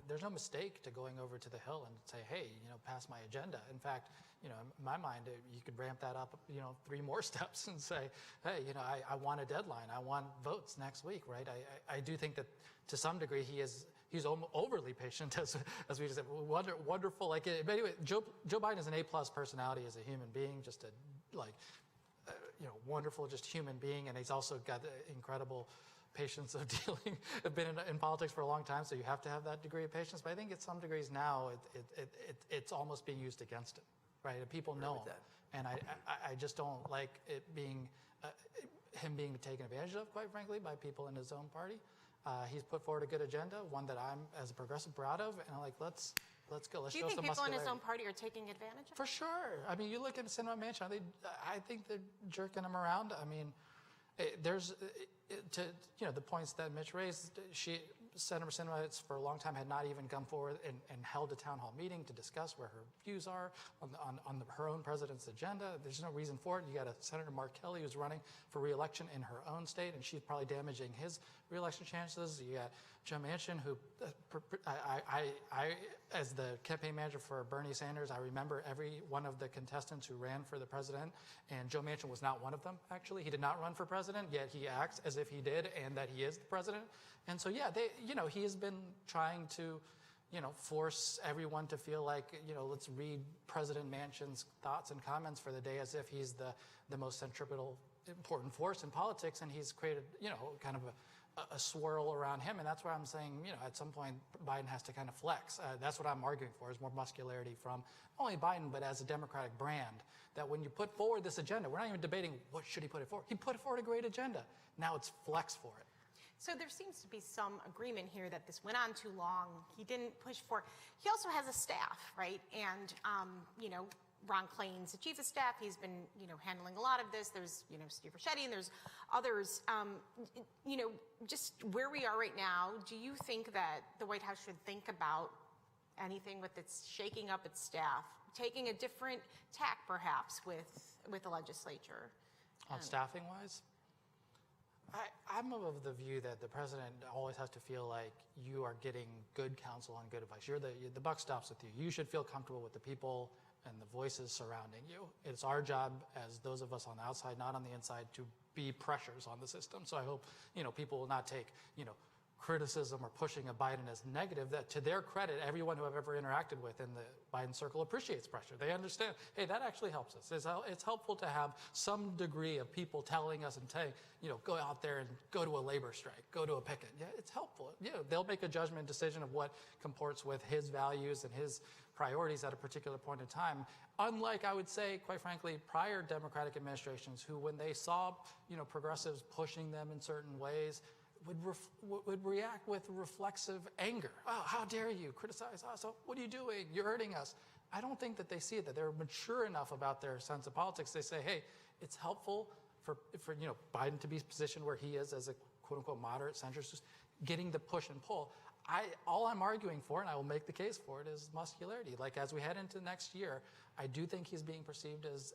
Speaker 5: there's no mistake to going over to the Hill and say, hey, pass my agenda. In fact, in my mind, you could ramp that up, 3 more steps and say, hey, I want a deadline. I want votes next week, right? I do think that to some degree he's overly patient, as we just said. Wonderful. But anyway, Joe Biden is an A+ personality as a human being, just a wonderful, just human being, and he's also got the incredible patience of dealing. I've been in politics for a long time, so you have to have that degree of patience. But I think at some degrees now, it's almost being used against him, right? And people know him, and I just don't like it being him being taken advantage of, quite frankly, by people in his own party. He's put forward a good agenda, one that I'm, as a progressive, proud of, and I'm like, let's go. Let's
Speaker 4: Do you
Speaker 5: show
Speaker 4: think
Speaker 5: some
Speaker 4: people in his
Speaker 5: muscularity.
Speaker 4: own party are taking advantage of it?
Speaker 5: For sure. I mean, you look at Sinema Manchin. I think they're jerking him around. I mean, the points that Mitch raised. Senator Sinema, for a long time, had not even come forward and held a town hall meeting to discuss where her views are on her own president's agenda. There's no reason for it. You got a Senator Mark Kelly who's running for re-election in her own state, and she's probably damaging his re-election chances. You got Joe Manchin, who as the campaign manager for Bernie Sanders, I remember every one of the contestants who ran for the president, and Joe Manchin was not one of them, actually. He did not run for president, yet he acts as if he did and that he is the president. And so, yeah, he has been trying to, force everyone to feel like, let's read President Manchin's thoughts and comments for the day as if he's the most centripetal, important force in politics, and he's created, kind of a swirl around him. And that's where I'm saying, at some point, Biden has to kind of flex. That's what I'm arguing for, is more muscularity from not only Biden, but as a Democratic brand, that when you put forward this agenda, we're not even debating what should he put it forward. He put forward a great agenda. Now it's flex for it.
Speaker 4: So there seems to be some agreement here that this went on too long. He didn't push for. He also has a staff, right? And Ron Klain's the chief of staff. He's been handling a lot of this. There's Steve Ricchetti and there's others. Just where we are right now, do you think that the White House should think about anything with its shaking up its staff, taking a different tack perhaps with the legislature?
Speaker 5: On staffing wise? I'm of the view that the president always has to feel like you are getting good counsel and good advice. The buck stops with you. You should feel comfortable with the people and the voices surrounding you. It's our job as those of us on the outside, not on the inside, to be pressures on the system. So I hope, people will not take, criticism or pushing of Biden as negative. That, to their credit, everyone who I've ever interacted with in the Biden circle appreciates pressure. They understand, hey, that actually helps us. It's helpful to have some degree of people telling us and saying, go out there and go to a labor strike, go to a picket. Yeah, it's helpful. They'll make a judgment decision of what comports with his values and his priorities at a particular point in time. Unlike, I would say, quite frankly, prior Democratic administrations who, when they saw, progressives pushing them in certain ways, would react with reflexive anger. Oh, how dare you criticize us? Oh, what are you doing? You're hurting us. I don't think that they see it, that they're mature enough about their sense of politics. They say, hey, it's helpful for Biden to be positioned where he is as a quote-unquote moderate centrist, getting the push and pull. All I'm arguing for, and I will make the case for it, is muscularity. Like, as we head into next year, I do think he's being perceived as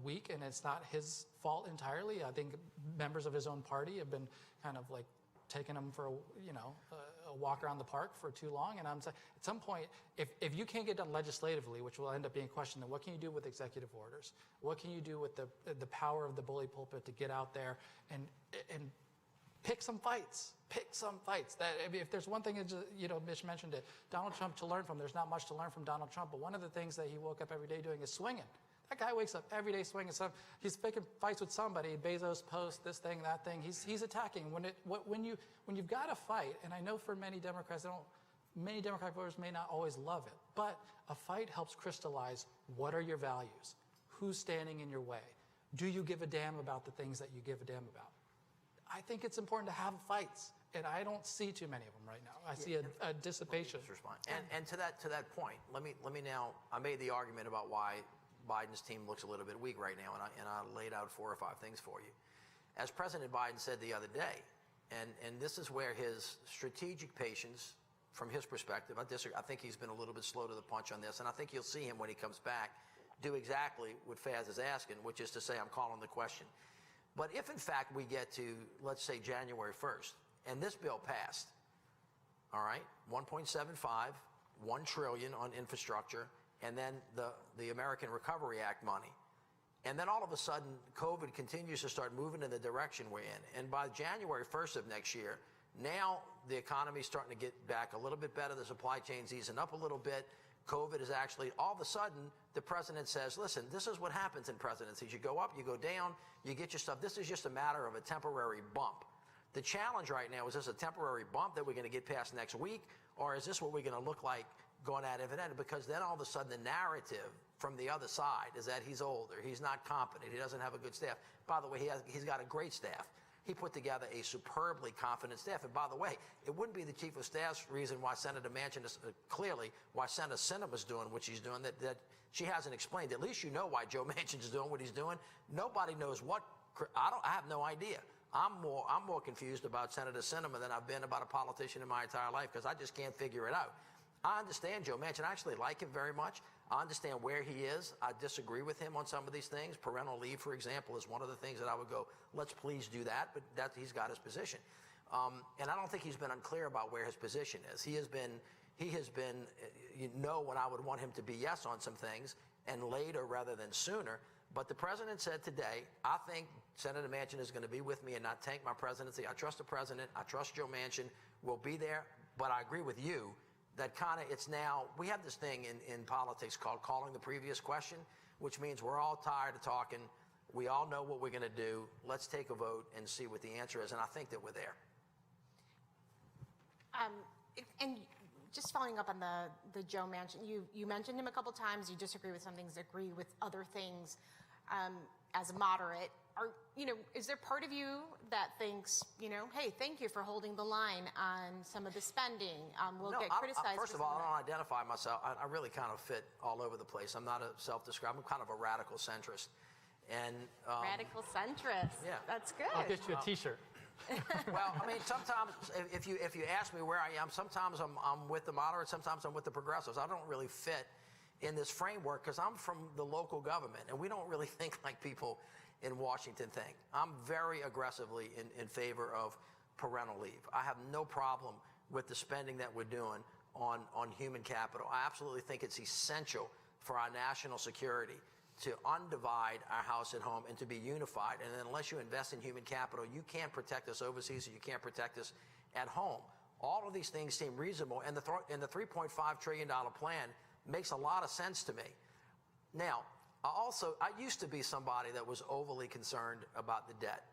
Speaker 5: weak, and it's not his fault entirely. I think members of his own party have been kind of like taking him for a walk around the park for too long. And I'm saying, at some point, if you can't get done legislatively, which will end up being questioned, then what can you do with executive orders? What can you do with the power of the bully pulpit to get out there and pick some fights? Pick some fights. That, if there's one thing, Mitch mentioned it, Donald Trump to learn from. There's not much to learn from Donald Trump, but one of the things that he woke up every day doing is swinging. That guy wakes up every day swinging. He's picking fights with somebody. Bezos Post, this thing, that thing. He's attacking. When you've got a fight, and I know for many Democrats, many Democratic voters may not always love it, but a fight helps crystallize what are your values, who's standing in your way, do you give a damn about the things that you give a damn about. I think it's important to have fights and I don't see too many of them right now. I see a dissipation.
Speaker 3: Just respond. And to that point, let me now. I made the argument about why Biden's team looks a little bit weak right now, and I laid out 4 or 5 things for you. As President Biden said the other day, and this is where his strategic patience, from his perspective, I think he's been a little bit slow to the punch on this, and I think you'll see him when he comes back do exactly what Faz is asking, which is to say, I'm calling the question. But if in fact we get to, let's say, January 1st, and this bill passed, all right, 1.75, $1 trillion on infrastructure, and then the American Recovery Act money. And then all of a sudden, COVID continues to start moving in the direction we're in. And by January 1st of next year, now the economy's starting to get back a little bit better. The supply chain's easing up a little bit. COVID is actually, all of a sudden, the president says, listen, this is what happens in presidencies. You go up, you go down, you get your stuff. This is just a matter of a temporary bump. The challenge right now is this a temporary bump that we're going to get past next week, or is this what we're going to look like going at it? Because then all of a sudden the narrative from the other side is that he's older, he's not competent, he doesn't have a good staff. By the way, he's got a great staff. He put together a superbly confident staff. And by the way, it wouldn't be the chief of staff's reason why Senator Manchin is clearly why Senator Sinema's doing what she's doing that she hasn't explained. At least you know why Joe Manchin's doing what he's doing. Nobody knows what. I have no idea. I'm more confused about Senator Sinema than I've been about a politician in my entire life because I just can't figure it out. I understand Joe Manchin. I actually like him very much. I understand where he is. I disagree with him on some of these things. Parental leave, for example, is one of the things that I would go, let's please do that, but he's got his position. And I don't think he's been unclear about where his position is. He has been, you know, when I would want him to be yes on some things and later rather than sooner. But the president said today, I think Senator Manchin is going to be with me and not tank my presidency. I trust the president. I trust Joe Manchin. We'll be there. But I agree with you that kind of it's now, we have this thing in politics called calling the previous question, which means we're all tired of talking. We all know what we're going to do. Let's take a vote and see what the answer is. And I think that we're there.
Speaker 4: And just following up on the Joe Manchin, you mentioned him a couple times. You disagree with some things, agree with other things. As a moderate, is there part of you that thinks, hey, thank you for holding the line on some of the spending? We'll get criticized.
Speaker 3: First of all, I don't identify myself. I really kind of fit all over the place. I'm not a self-described. I'm kind of a radical centrist. And
Speaker 4: radical centrist.
Speaker 3: Yeah,
Speaker 4: that's good.
Speaker 5: I'll get you a T-shirt.
Speaker 3: Well, I mean, sometimes if you ask me where I am, sometimes I'm with the moderates, sometimes I'm with the progressives. I don't really fit in this framework because I'm from the local government, and we don't really think like people in Washington think. I'm very aggressively in favor of parental leave. I have no problem with the spending that we're doing on human capital. I absolutely think it's essential for our national security to undivide our house and home and to be unified. And unless you invest in human capital, you can't protect us overseas, and you can't protect us at home. All of these things seem reasonable, and the $3.5 trillion plan makes a lot of sense to me. Now, I used to be somebody that was overly concerned about the debt,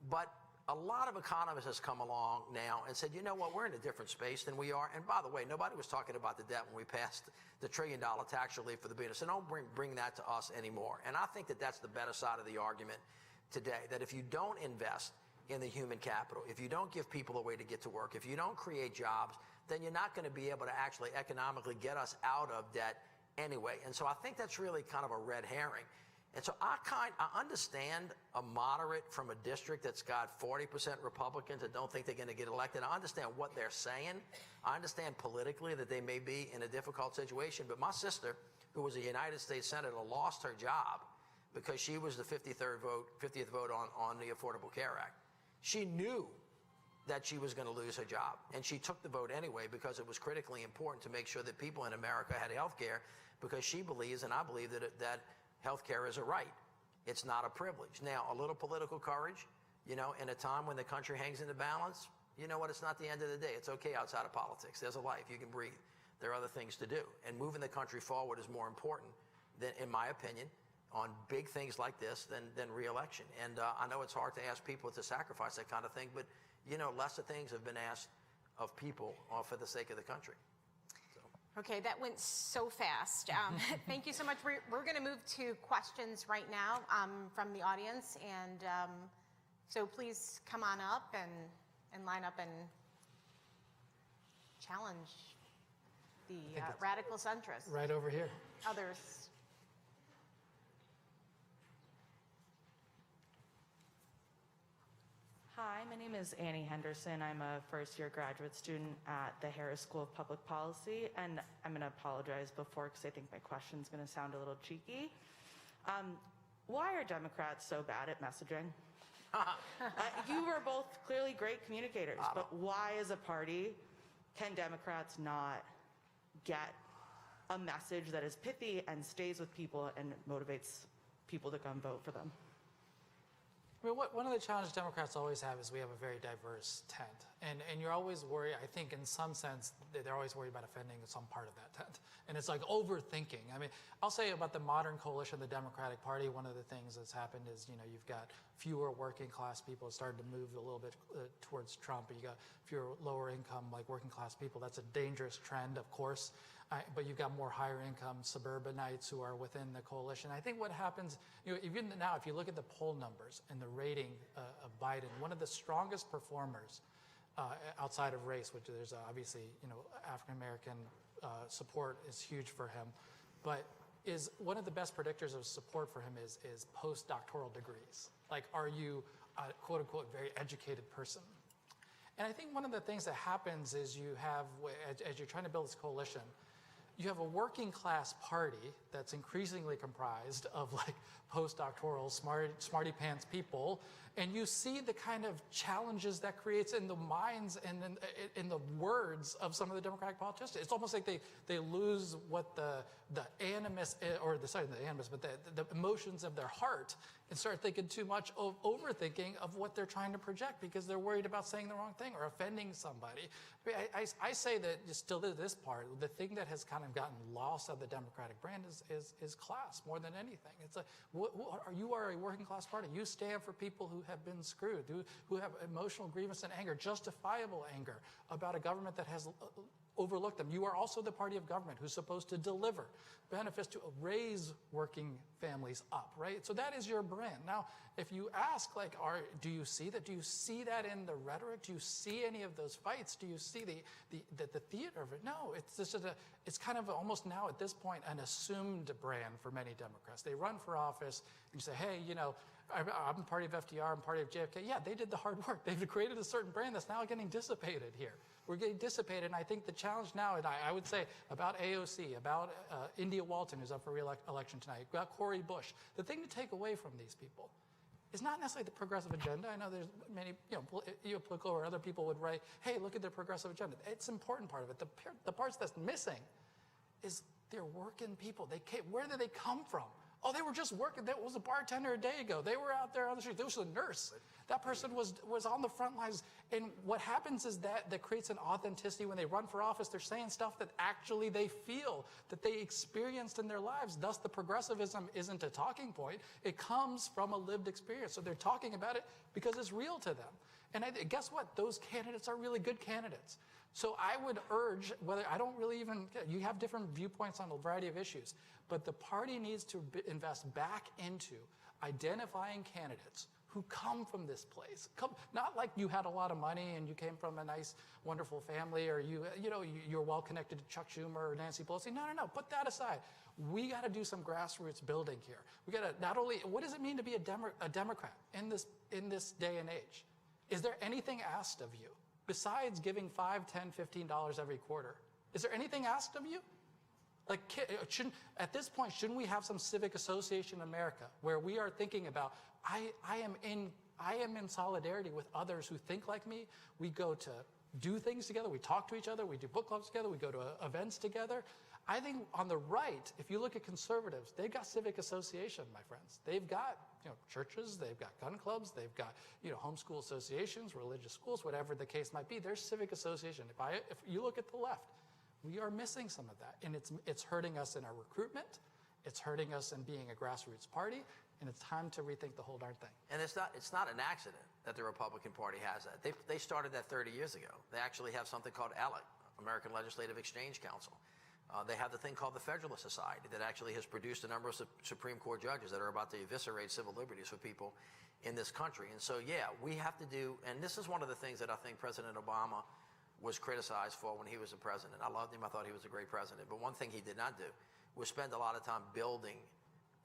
Speaker 3: but a lot of economists has come along now and said, you know what, we're in a different space than we are. And by the way, nobody was talking about the debt when we passed the $1 trillion tax relief for the business. So don't bring that to us anymore. And I think that that's the better side of the argument today, that if you don't invest in the human capital, if you don't give people a way to get to work, if you don't create jobs, then you're not going to be able to actually economically get us out of debt anyway. And so I think that's really kind of a red herring. And so I understand a moderate from a district that's got 40% Republicans that don't think they're going to get elected. I understand what they're saying. I understand politically that they may be in a difficult situation. But my sister, who was a United States Senator, lost her job because she was the 50th vote on the Affordable Care Act. She knew that she was going to lose her job, and she took the vote anyway because it was critically important to make sure that people in America had health care, because she believes, and I believe, that health care is a right. It's not a privilege. Now, a little political courage, in a time when the country hangs in the balance, you know what, it's not the end of the day. It's okay outside of politics. There's a life. You can breathe. There are other things to do. And moving the country forward is more important than, in my opinion, on big things like this than re-election. And I know it's hard to ask people to sacrifice that kind of thing, but, lesser things have been asked of people for the sake of the country.
Speaker 4: Okay, that went so fast. Thank you so much. We're going to move to questions right now from the audience. And so please come on up and line up and challenge the radical centrists,
Speaker 5: Right over here.
Speaker 4: others.
Speaker 6: Hi, my name is Annie Henderson. I'm a first-year graduate student at the Harris School of Public Policy, and I'm going to apologize before because I think my question's going to sound a little cheeky. Why are Democrats so bad at messaging? You were both clearly great communicators, but why as a party can Democrats not get a message that is pithy and stays with people and motivates people to come vote for them?
Speaker 5: I mean, one of the challenges Democrats always have is we have a very diverse tent. And you're always worried, I think in some sense, they're always worried about offending some part of that tent. And it's like overthinking. I mean, I'll say about the modern coalition of the Democratic Party, one of the things that's happened is, you've got fewer working class people starting to move a little bit towards Trump. You got fewer lower income, like working class people. That's a dangerous trend, of course. But you've got more higher income suburbanites who are within the coalition. I think what happens, even now, if you look at the poll numbers and the rating of Biden, one of the strongest performers outside of race, which there's obviously, African-American support is huge for him, but is one of the best predictors of support for him is postdoctoral degrees. Like, are you a quote unquote very educated person? And I think one of the things that happens is you have, as you're trying to build this coalition, you have a working class party that's increasingly comprised of like postdoctoral, smarty pants people, and you see the kind of challenges that creates in the minds and in the words of some of the Democratic politicians. It's almost like they lose what the animus, or the animus, but the emotions of their heart, and start thinking too much of overthinking of what they're trying to project because they're worried about saying the wrong thing or offending somebody. I say that just still to this part, the thing that has kind of gotten lost of the Democratic brand is class more than anything. It's like, you are a working class party. You stand for people who have been screwed, who have emotional grievance and anger, justifiable anger about a government that has overlooked them. You are also the party of government who's supposed to deliver benefits to raise working families up, right? So that is your brand. Now, if you ask, like, do you see that? Do you see that in the rhetoric? Do you see any of those fights? Do you see the theater of it? No, it's kind of almost now at this point an assumed brand for many Democrats. They run for office and you say, hey, I'm party of FDR, I'm party of JFK. Yeah, they did the hard work. They've created a certain brand that's now getting dissipated here. We're getting dissipated, and I think the challenge now, and I would say about AOC, about India Walton, who's up for re-election tonight, about Cori Bush, the thing to take away from these people is not necessarily the progressive agenda. I know there's many, political or other people would write, hey, look at their progressive agenda. It's an important part of it. The parts that's missing is they're working people. Where did they come from? Oh, they were just working. There was a bartender a day ago. They were out there on the street. There was a nurse. That person was on the front lines. And what happens is that creates an authenticity. When they run for office, they're saying stuff that actually they feel, that they experienced in their lives. Thus, the progressivism isn't a talking point. It comes from a lived experience. So they're talking about it because it's real to them. And guess what? Those candidates are really good candidates. So I would urge, you have different viewpoints on a variety of issues, but the party needs to invest back into identifying candidates who come from this place. Not like you had a lot of money and you came from a nice, wonderful family, or you're well connected to Chuck Schumer or Nancy Pelosi. No. Put that aside. We got to do some grassroots building here. We got to not only, what does it mean to be a Democrat in this day and age? Is there anything asked of you besides giving $5, $10, $15 every quarter? Is there anything asked of you? Like, at this point, shouldn't we have some civic association in America where we are thinking about, I am in solidarity with others who think like me. We go to do things together. We talk to each other. We do book clubs together. We go to events together. I think on the right, if you look at conservatives, they've got civic association, my friends. They've got churches, they've got gun clubs, they've got homeschool associations, religious schools, whatever the case might be. There's civic association. If you look at the left, we are missing some of that, and it's hurting us in our recruitment. It's hurting us in being a grassroots party, and it's time to rethink the whole darn thing.
Speaker 3: And it's not an accident that the Republican Party has that. They started that 30 years ago. They actually have something called ALEC, American Legislative Exchange Council. They have the thing called the Federalist Society that actually has produced a number of Supreme Court judges that are about to eviscerate civil liberties for people in this country. And so, yeah, we have to do, and this is one of the things that I think President Obama was criticized for when he was the president. I loved him. I thought he was a great president. But one thing he did not do was spend a lot of time building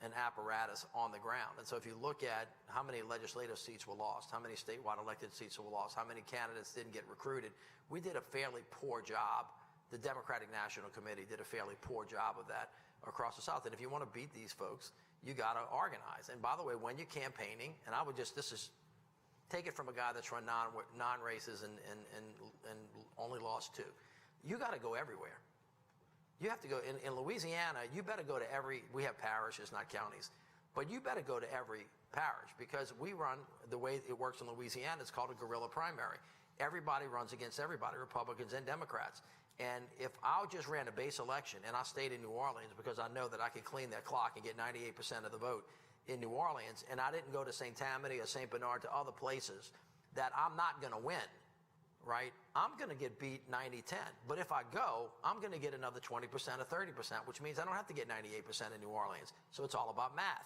Speaker 3: an apparatus on the ground. And so if you look at how many legislative seats were lost, how many statewide elected seats were lost, how many candidates didn't get recruited, we did a fairly poor job. The Democratic National Committee did a fairly poor job of that across the South. And if you want to beat these folks, you got to organize. And by the way, when you're campaigning, and I would just, take it from a guy that's run non-races and only lost 2. You got to go everywhere. You have to go, in Louisiana, you better go to we have parishes, not counties, but you better go to every parish, because we run, the way it works in Louisiana, it's called a guerrilla primary. Everybody runs against everybody, Republicans and Democrats. And if I just ran a base election and I stayed in New Orleans because I know that I could clean that clock and get 98% of the vote in New Orleans, and I didn't go to St. Tammany or St. Bernard, to other places that I'm not going to win, right? I'm going to get beat 90-10. But if I go, I'm going to get another 20% or 30%, which means I don't have to get 98% in New Orleans. So it's all about math.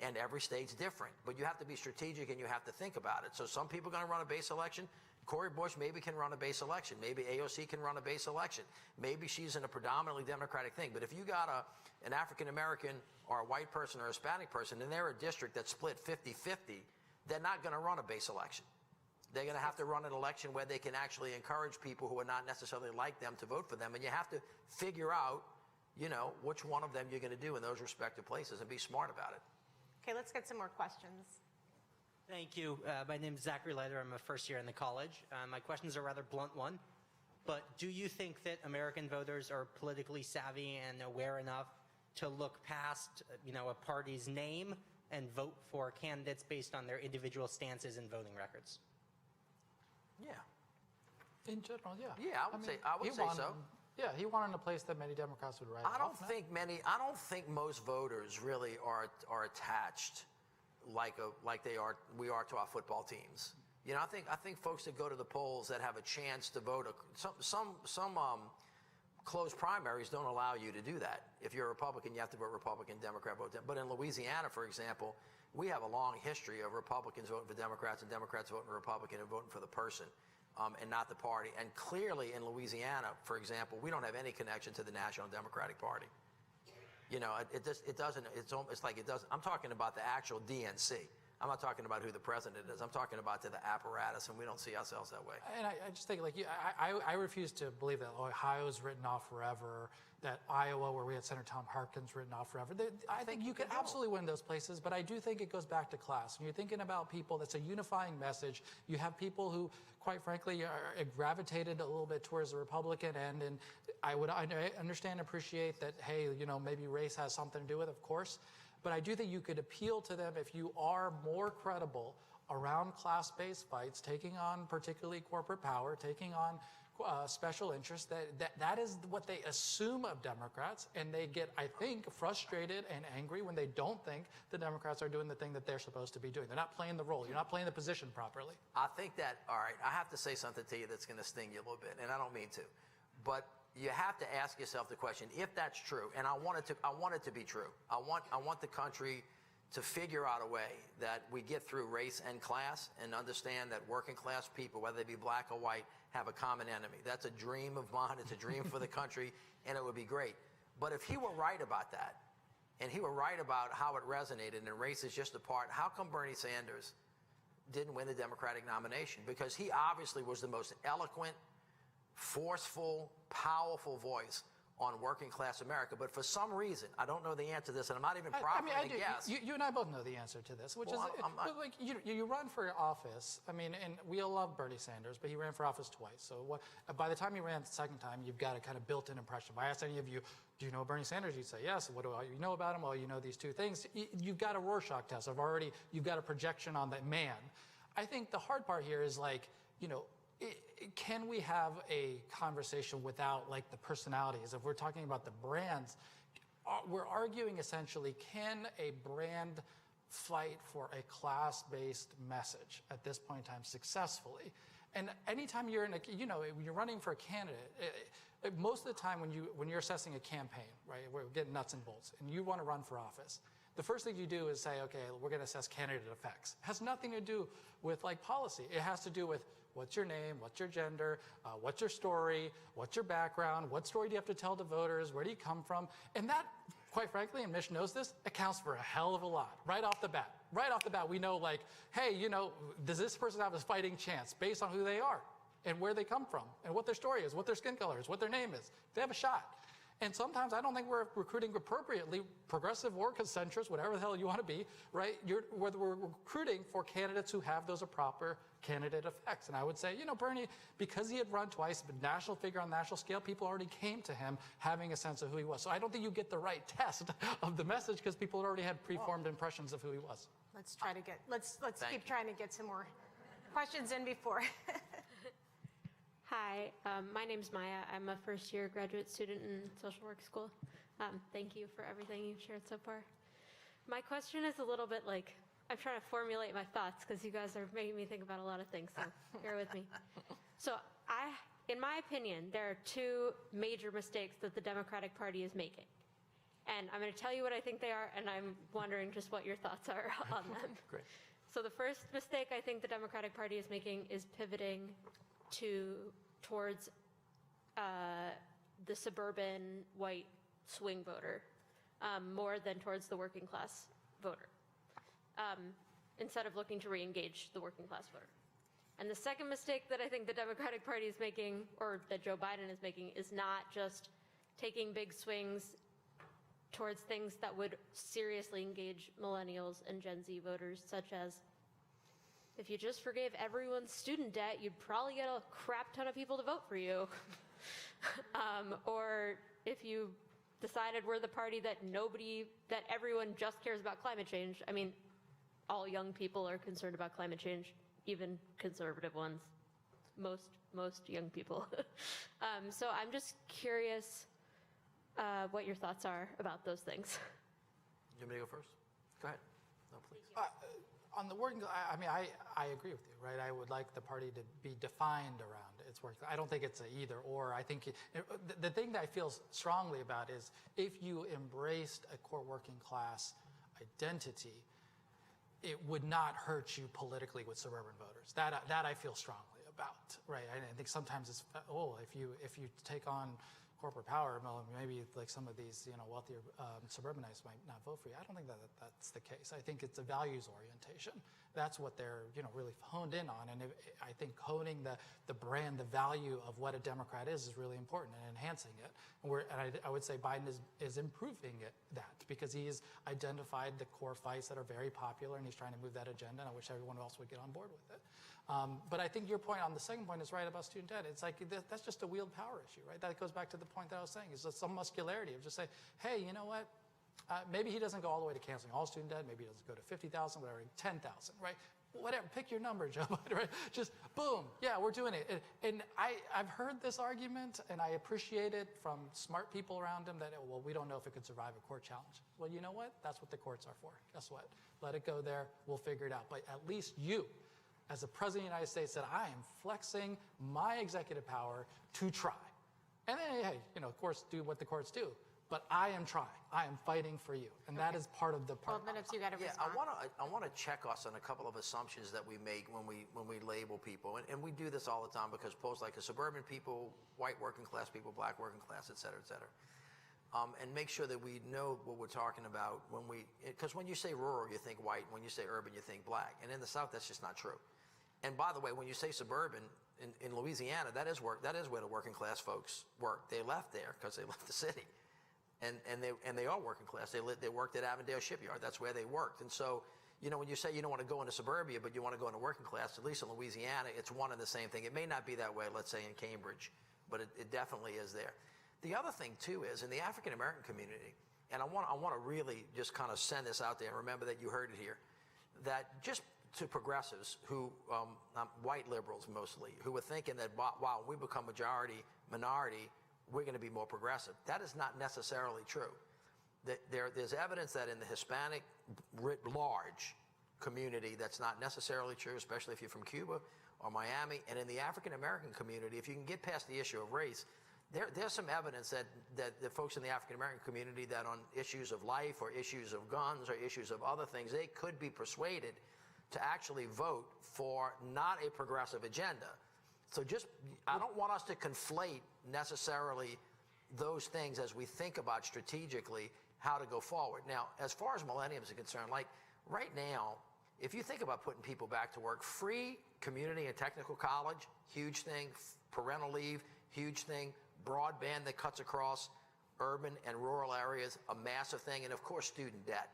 Speaker 3: And every state's different. But you have to be strategic and you have to think about it. So some people are going to run a base election. Cori Bush maybe can run a base election. Maybe AOC can run a base election. Maybe she's in a predominantly Democratic thing. But if you got an African-American or a white person or a Hispanic person, and they're a district that's split 50-50, they're not going to run a base election. They're going to have to run an election where they can actually encourage people who are not necessarily like them to vote for them. And you have to figure out, which one of them you're going to do in those respective places and be smart about it.
Speaker 4: Okay, let's get some more questions.
Speaker 7: Thank you. My name is Zachary Leither. I'm a first year in the college. My questions are a rather blunt one, but do you think that American voters are politically savvy and aware enough to look past, a party's name and vote for candidates based on their individual stances and voting records?
Speaker 3: Yeah.
Speaker 5: In general, yeah.
Speaker 3: Yeah, I would say so.
Speaker 5: Yeah, he won in a place that many Democrats would write
Speaker 3: I don't
Speaker 5: off.
Speaker 3: think most voters really are attached like we are to our football teams. I think folks that go to the polls that have a chance to vote, some closed primaries don't allow you to do that. If you're a Republican, you have to vote Republican, Democrat vote Democrat. But in Louisiana, for example, we have a long history of Republicans voting for Democrats and Democrats voting for Republican and voting for the person and not the party. And clearly in Louisiana, for example, we don't have any connection to the National Democratic Party. It's like it doesn't. I'm talking about the actual DNC. I'm not talking about who the president is. I'm talking about to the apparatus, and we don't see ourselves that way.
Speaker 5: And I just think, I refuse to believe that Ohio's written off forever, that Iowa, where we had Senator Tom Harkins, written off forever. I think you could absolutely win those places, but I do think it goes back to class. When you're thinking about people, that's a unifying message. You have people who, quite frankly, are gravitated a little bit towards the Republican end, and I understand and appreciate that, hey, maybe race has something to do with it, of course. But I do think you could appeal to them if you are more credible around class-based fights, taking on particularly corporate power, taking on special interests. That is what they assume of Democrats, and they get, I think, frustrated and angry when they don't think the Democrats are doing the thing that they're supposed to be doing. They're not playing the role. You're not playing the position properly.
Speaker 3: I think that, all right, I have to say something to you that's going to sting you a little bit, and I don't mean to. But you have to ask yourself the question, if that's true, and I want it to be true. I want the country to figure out a way that we get through race and class and understand that working class people, whether they be black or white, have a common enemy. That's a dream of mine. It's a dream for the country, and it would be great. But if he were right about that, and he were right about how it resonated, and race is just a part, how come Bernie Sanders didn't win the Democratic nomination? Because he obviously was the most eloquent, forceful, powerful voice on working class America. But for some reason, I don't know the answer to this, and I'm not even proffering
Speaker 5: I do.
Speaker 3: to guess.
Speaker 5: You and I both know the answer to this, which
Speaker 3: Well,
Speaker 5: you run for office. I mean, and we all love Bernie Sanders, but he ran for office twice. So by the time he ran the second time, you've got a kind of built-in impression. If I asked any of you, do you know Bernie Sanders? You'd say yes. What do you know about him? Well, you know these two things. You've got a Rorschach test. You've got a projection on that man. I think the hard part here is can we have a conversation without the personalities? If we're talking about the brands, we're arguing essentially, can a brand fight for a class-based message at this point in time successfully? And anytime you're you're running for a candidate, most of the time when you're assessing a campaign, right, we're getting nuts and bolts, and you want to run for office, the first thing you do is say, okay, we're going to assess candidate effects. It has nothing to do with policy. It has to do with What's your name? What's your gender? What's your story? What's your background? What story do you have to tell to voters? Where do you come from? And that, quite frankly, and Mitch knows this, accounts for a hell of a lot right off the bat. Right off the bat, we know, like, hey, does this person have a fighting chance based on who they are and where they come from and what their story is, what their skin color is, what their name is? They have a shot. And sometimes I don't think we're recruiting appropriately, progressive or centrist, whatever the hell you want to be, right? Whether we're recruiting for candidates who have those proper candidate effects. And I would say, Bernie, because he had run twice, a national figure on the national scale, people already came to him having a sense of who he was. So I don't think you get the right test of the message because people already had preformed impressions of who he was.
Speaker 4: Let's try to get, let's keep trying to get some more questions in before.
Speaker 8: Hi, my name's Maya. I'm a first-year graduate student in social work school. Thank you for everything you've shared so far. My question is a little bit like, I'm trying to formulate my thoughts because you guys are making me think about a lot of things, so bear with me. So in my opinion, there are two major mistakes that the Democratic Party is making. And I'm going to tell you what I think they are, and I'm wondering just what your thoughts are on them.
Speaker 5: Great.
Speaker 8: So the first mistake I think the Democratic Party is making is pivoting towards the suburban white swing voter more than towards the working class voter, instead of looking to re-engage the working class voter. And the second mistake that I think the Democratic Party is making, or that Joe Biden is making, is not just taking big swings towards things that would seriously engage millennials and Gen Z voters, such as, if you just forgave everyone's student debt, you'd probably get a crap ton of people to vote for you. Or if you decided we're the party that everyone just cares about climate change. I mean, all young people are concerned about climate change, even conservative ones, most young people. So I'm just curious what your thoughts are about those things.
Speaker 3: You want me to go first? Go ahead. No, please.
Speaker 5: On the working, I agree with you, right? I would like the party to be defined around its work. I don't think it's a either or. I think the thing that I feel strongly about is if you embraced a core working class identity, it would not hurt you politically with suburban voters. That I feel strongly about, right? I think sometimes it's, if you take on corporate power, maybe like some of these wealthier suburbanites might not vote for you. I don't think that's the case. I think it's a values orientation. That's what they're really honed in on, and I think honing the brand, the value of what a Democrat is really important and enhancing it. And I would say Biden is improving that because he's identified the core fights that are very popular, and he's trying to move that agenda, and I wish everyone else would get on board with it. But I think your point on the second point is right about student debt. It's like that's just a wheeled power issue, right? That goes back to the point that I was saying, is just some muscularity of just say, hey, you know what? Maybe he doesn't go all the way to canceling all student debt. Maybe he doesn't go to 50,000, whatever, 10,000, right? Whatever, pick your number, Joe, right? Just boom, yeah, we're doing it. And I've heard this argument, and I appreciate it from smart people around him that, well, we don't know if it could survive a court challenge. Well, you know what? That's what the courts are for. Guess what? Let it go there. We'll figure it out. But at least you, as the President of the United States, said, I am flexing my executive power to try. And then, hey, of course, do what the courts do. But I am trying. I am fighting for you. And that is part of the part.
Speaker 4: 12 minutes, you got to
Speaker 3: Yeah,
Speaker 4: respond.
Speaker 3: I want to check us on a couple of assumptions that we make when we label people, and we do this all the time because polls like suburban people, white working class people, black working class, et cetera, and make sure that we know what we're talking about because when you say rural, you think white. When you say urban, you think black. And in the South, that's just not true. And by the way, when you say suburban in Louisiana, that is where the working class folks work. They left there because they left the city. And they are working class. They worked at Avondale Shipyard. That's where they worked. And so, when you say you don't want to go into suburbia, but you want to go into working class, at least in Louisiana, it's one and the same thing. It may not be that way, let's say in Cambridge, but it definitely is there. The other thing too is in the African American community, and I want to really just kind of send this out there and remember that you heard it here, that just to progressives who, white liberals mostly, who were thinking that, wow, we become minority, we're going to be more progressive. That is not necessarily true. There's evidence that in the Hispanic writ large community, that's not necessarily true, especially if you're from Cuba or Miami. And in the African American community, if you can get past the issue of race, there's some evidence that the folks in the African American community that on issues of life or issues of guns or issues of other things, they could be persuaded to actually vote for not a progressive agenda, So I don't want us to conflate necessarily those things as we think about strategically how to go forward. Now, as far as millennials are concerned, like right now, if you think about putting people back to work, free community and technical college, huge thing, parental leave, huge thing, broadband that cuts across urban and rural areas, a massive thing, and of course student debt.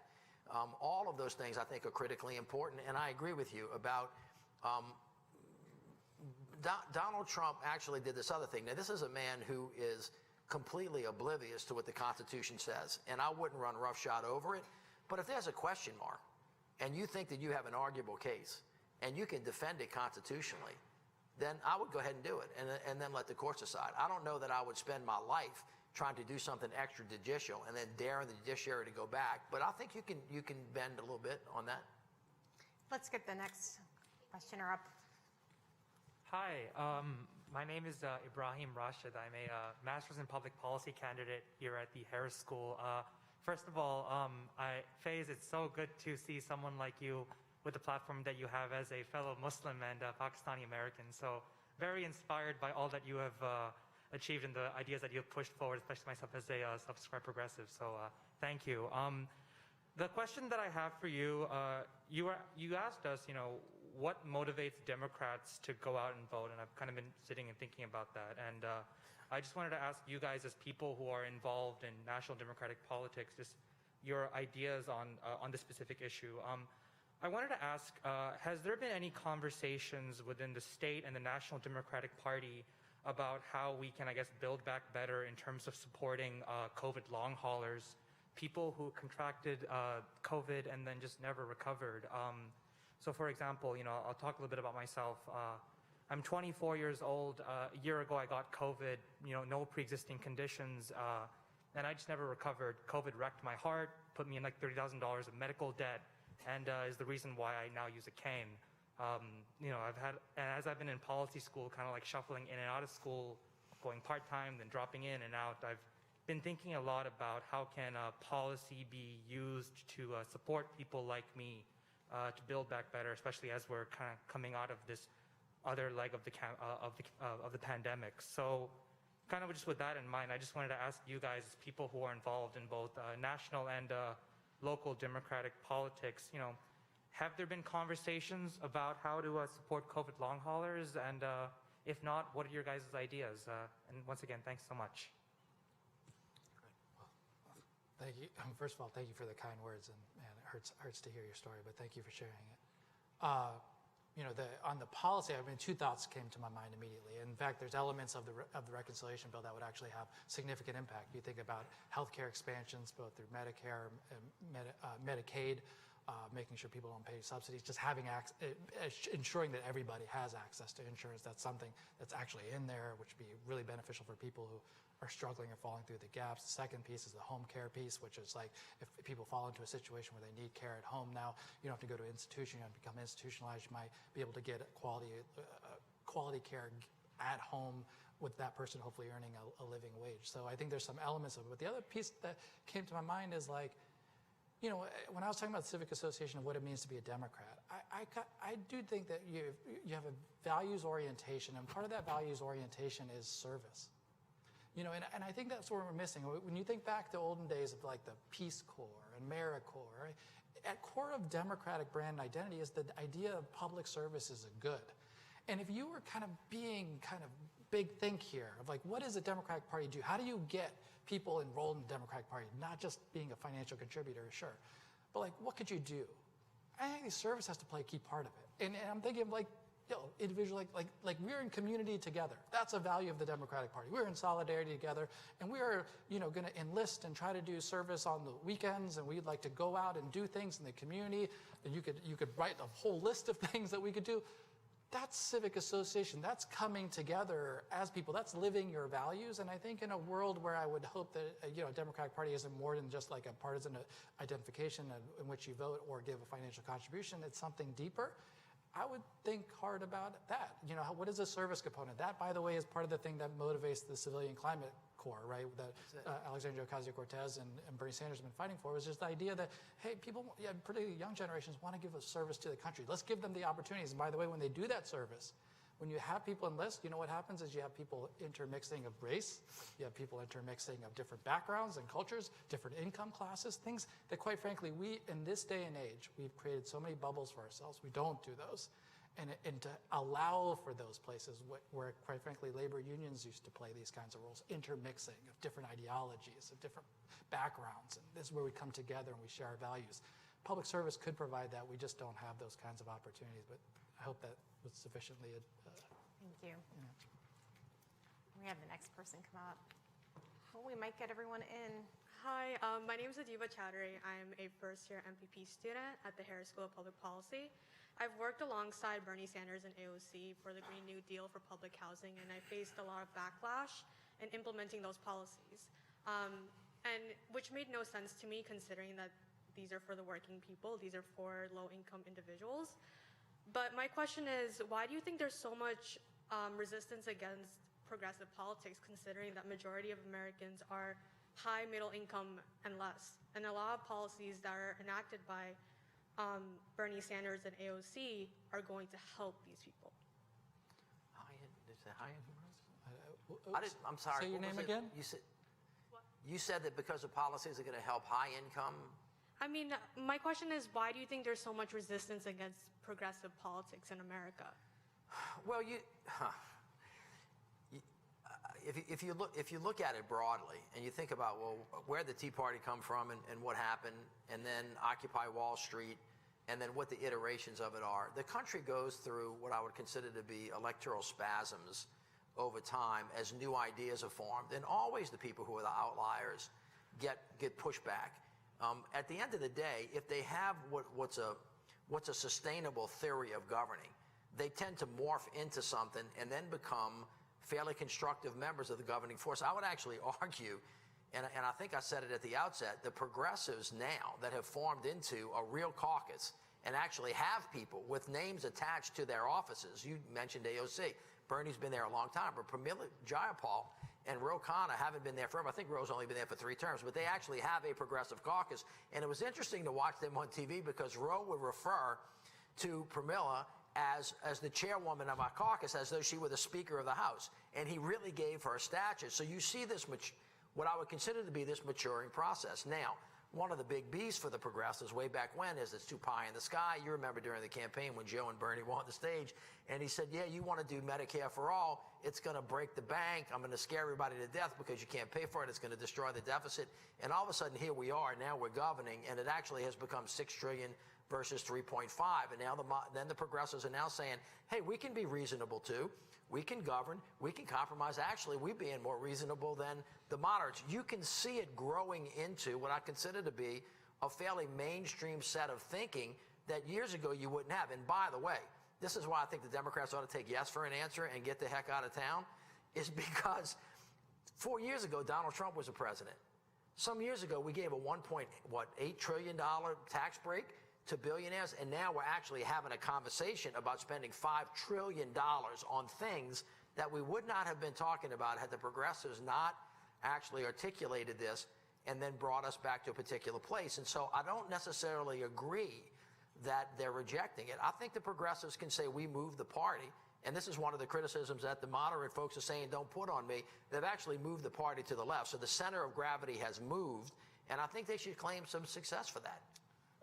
Speaker 3: All of those things I think are critically important, and I agree with you about Donald Trump actually did this other thing. Now, this is a man who is completely oblivious to what the Constitution says, and I wouldn't run roughshod over it, but if there's a question mark, and you think that you have an arguable case, and you can defend it constitutionally, then I would go ahead and do it, and then let the courts decide. I don't know that I would spend my life trying to do something extrajudicial and then daring the judiciary to go back, but I think you can bend a little bit on that.
Speaker 4: Let's get the next questioner up.
Speaker 9: Hi, my name is Ibrahim Rashid. I'm a Master's in Public Policy candidate here at the Harris School. First of all, Faiz, it's so good to see someone like you with the platform that you have as a fellow Muslim and Pakistani American. So very inspired by all that you have achieved and the ideas that you have pushed forward, especially myself as a self-described progressive. So thank you. The question that I have for you, you asked us, what motivates Democrats to go out and vote? And I've kind of been sitting and thinking about that. And I just wanted to ask you guys, as people who are involved in national Democratic politics, just your ideas on this specific issue. I wanted to ask, has there been any conversations within the state and the National Democratic Party about how we can, I guess, build back better in terms of supporting COVID long haulers, people who contracted COVID and then just never recovered? So for example, I'll talk a little bit about myself. I'm 24 years old. A year ago, I got COVID, no pre-existing conditions, and I just never recovered. COVID wrecked my heart, put me in like $30,000 of medical debt, and is the reason why I now use a cane. As I've been in policy school, kind of like shuffling in and out of school, going part-time, then dropping in and out, I've been thinking a lot about how can policy be used to support people like me to build back better, especially as we're kind of coming out of this other leg of the pandemic. So kind of just with that in mind, I just wanted to ask you guys, as people who are involved in both national and local Democratic politics, have there been conversations about how to support COVID long haulers? And if not, what are your guys' ideas? And once again, thanks so much.
Speaker 5: Thank you. First of all, thank you for the kind words, and man, it hurts to hear your story, but thank you for sharing it. On the policy, two thoughts came to my mind immediately. In fact, there's elements of the reconciliation bill that would actually have significant impact. You think about healthcare expansions, both through Medicare, Medicaid, making sure people don't pay subsidies, just having ensuring that everybody has access to insurance. That's something that's actually in there, which would be really beneficial for people who are struggling or falling through the gaps. The second piece is the home care piece, which is like if people fall into a situation where they need care at home now, you don't have to go to an institution, you don't become institutionalized, you might be able to get quality care at home with that person hopefully earning a living wage. So I think there's some elements of it. But the other piece that came to my mind is like, when I was talking about civic association and what it means to be a Democrat, I do think that you have a values orientation, and part of that values orientation is service. And I think that's what we're missing. When you think back to olden days of like the Peace Corps and AmeriCorps, right? At core of Democratic brand identity is the idea of public service is a good. And if you were kind of being kind of big think here of like, what does the Democratic Party do? How do you get people enrolled in the Democratic Party? Not just being a financial contributor, sure. But like, what could you do? I think service has to play a key part of it. And I'm thinking of like, individually, like we're in community together. That's a value of the Democratic Party. We're in solidarity together, and we are, going to enlist and try to do service on the weekends, and we'd like to go out and do things in the community. And you could write a whole list of things that we could do. That's civic association. That's coming together as people. That's living your values. And I think in a world where I would hope that a Democratic Party isn't more than just like a partisan identification in which you vote or give a financial contribution, it's something deeper. I would think hard about that. What is a service component? That, by the way, is part of the thing that motivates the Civilian Climate Corps, right? That Alexandria Ocasio-Cortez and Bernie Sanders have been fighting for, was just the idea that, hey, people, particularly young generations, want to give a service to the country. Let's give them the opportunities. And by the way, when they do that service, When you have people enlist, you know what happens is you have people intermixing of race, you have people intermixing of different backgrounds and cultures, different income classes, things that quite frankly, we, in this day and age, we've created so many bubbles for ourselves. We don't do those. And to allow for those places where, quite frankly, labor unions used to play these kinds of roles, intermixing of different ideologies, of different backgrounds, and this is where we come together and we share our values. Public service could provide that. We just don't have those kinds of opportunities, but I hope that was sufficiently.
Speaker 4: Thank you. We have the next person come up. Well, we might get everyone in.
Speaker 10: Hi, my name is Adiba Chowdhury. I'm a first-year MPP student at the Harris School of Public Policy. I've worked alongside Bernie Sanders and AOC for the Green New Deal for public housing, and I faced a lot of backlash in implementing those policies, and which made no sense to me considering that these are for the working people, these are for low-income individuals. But my question is, why do you think there's so much resistance against progressive politics, considering that majority of Americans are high, middle income, and less? And a lot of policies that are enacted by Bernie Sanders and AOC are going to help these people.
Speaker 3: I'm sorry.
Speaker 5: Say your
Speaker 3: what
Speaker 5: name
Speaker 3: was it?
Speaker 5: again?
Speaker 3: You said that because of policies are going to help high income.
Speaker 10: I mean, my question is, why do you think there's so much resistance against progressive politics in America?
Speaker 3: Well, if you look at it broadly and you think about, well, where did the Tea Party come from and what happened, and then Occupy Wall Street, and then what the iterations of it are, the country goes through what I would consider to be electoral spasms over time as new ideas are formed, and always the people who are the outliers get pushback. At the end of the day, if they have what's a sustainable theory of governing, they tend to morph into something and then become fairly constructive members of the governing force. I would actually argue, and I think I said it at the outset, the progressives now that have formed into a real caucus and actually have people with names attached to their offices. You mentioned AOC. Bernie's been there a long time, but Pramila Jayapal and Ro Khanna haven't been there forever. I think Ro's only been there for 3 terms, but they actually have a progressive caucus. And it was interesting to watch them on TV because Ro would refer to Pramila as the chairwoman of our caucus, as though she were the Speaker of the House. And he really gave her stature. So you see this, what I would consider to be this maturing process. Now, one of the big B's for the progressives way back when is it's too pie in the sky. You remember during the campaign when Joe and Bernie were on the stage, and he said, yeah, you want to do Medicare for all. It's going to break the bank. I'm going to scare everybody to death because you can't pay for it. It's going to destroy the deficit. And all of a sudden, here we are. Now we're governing, and it actually has become $6 trillion versus 3.5. And now then the progressives are now saying, hey, we can be reasonable too. We can govern. We can compromise. Actually, we're being more reasonable than the moderates. You can see it growing into what I consider to be a fairly mainstream set of thinking that years ago you wouldn't have. And by the way, this is why I think the Democrats ought to take yes for an answer and get the heck out of town, is because 4 years ago, Donald Trump was the president. Some years ago, we gave a $1.8 trillion tax break to billionaires, and now we're actually having a conversation about spending $5 trillion on things that we would not have been talking about had the progressives not actually articulated this and then brought us back to a particular place. And so I don't necessarily agree that they're rejecting it. I think the progressives can say we moved the party, and this is one of the criticisms that the moderate folks are saying don't put on me. They've actually moved the party to the left, so the center of gravity has moved, and I think they should claim some success for that.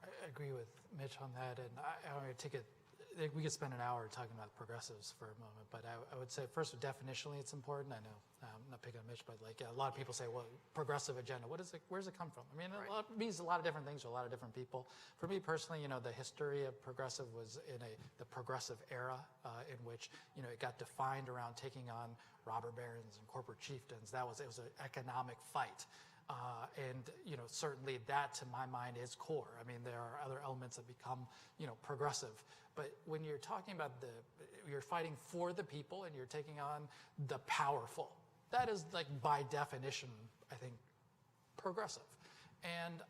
Speaker 5: I agree with Mitch on that, and we could spend an hour talking about progressives for a moment, but I would say first, definitionally, it's important. I know I'm not picking on Mitch, but like a lot of people say, well, progressive agenda, where does it come from? I mean,
Speaker 3: Right.
Speaker 5: It means a lot of different things to a lot of different people. For me personally, the history of progressive was in the progressive era in which, it got defined around taking on robber barons and corporate chieftains. It was an economic fight. And certainly that, to my mind, is core. I mean, there are other elements that become, progressive. But when you're talking about you're fighting for the people and you're taking on the powerful, that is, like, by definition, I think, progressive. And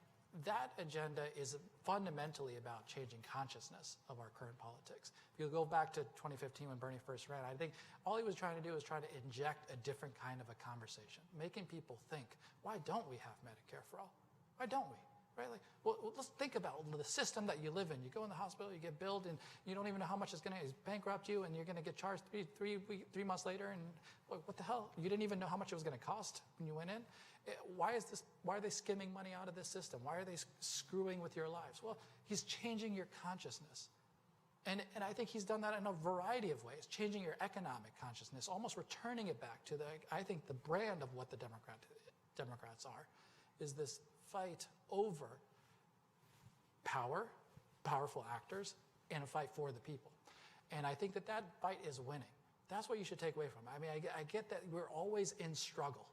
Speaker 5: that agenda is fundamentally about changing consciousness of our current politics. If you go back to 2015 when Bernie first ran, I think all he was trying to do was try to inject a different kind of a conversation, making people think, why don't we have Medicare for all? Why don't we? right? Like, well, let's think about the system that you live in. You go in the hospital, you get billed, and you don't even know how much it's going to bankrupt you, and you're going to get charged three months later, and what the hell? You didn't even know how much it was going to cost when you went in. Why are they skimming money out of this system? Why are they screwing with your lives? Well, he's changing your consciousness. And I think he's done that in a variety of ways, changing your economic consciousness, almost returning it back to I think the brand of what the Democrats are, is this fight over power, powerful actors, and a fight for the people. And I think that fight is winning. That's what you should take away from it. I mean, I get that we're always in struggle,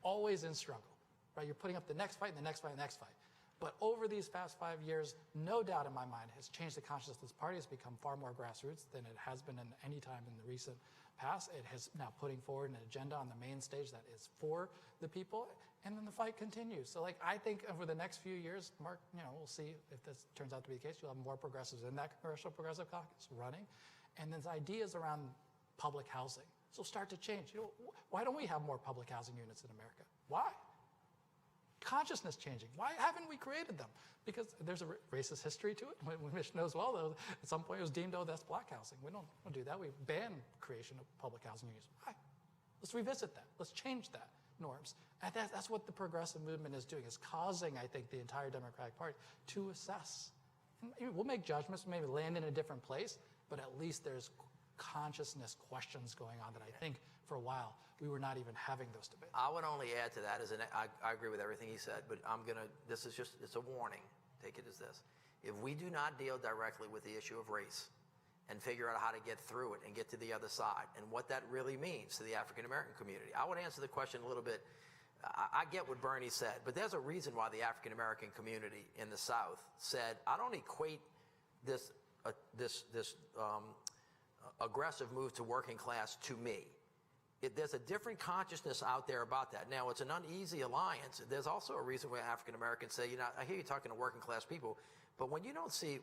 Speaker 5: always in struggle, right? You're putting up the next fight, and the next fight, and the next fight. But over these past 5 years, no doubt in my mind, has changed the consciousness of this party. It's become far more grassroots than it has been in any time in the recent past. It has now putting forward an agenda on the main stage that is for the people, and then the fight continues. So, I think over the next few years, Mark, we'll see if this turns out to be the case. You'll have more progressives in that Congressional Progressive Caucus running, and there's ideas around public housing. So start to change. Why don't we have more public housing units in America? Why? Consciousness changing. Why haven't we created them? Because there's a racist history to it. Mitch knows well, though, at some point it was deemed, that's black housing. We don't do that. We ban creation of public housing units. Why? Let's revisit that. Let's change that norms. And that's what the progressive movement is doing, is causing, I think, the entire Democratic Party to assess. And we'll make judgments, maybe land in a different place, but at least there's consciousness questions going on that I think for a while we were not even having those debates.
Speaker 3: I would only add to that, I agree with everything he said, but it's a warning. Take it as this. If we do not deal directly with the issue of race and figure out how to get through it and get to the other side and what that really means to the African American community, I would answer the question a little bit. I get what Bernie said, but there's a reason why the African American community in the South said, I don't equate this aggressive move to working class to me. There's a different consciousness out there about that. Now, it's an uneasy alliance. There's also a reason why African Americans say, I hear you talking to working class people, but when you don't say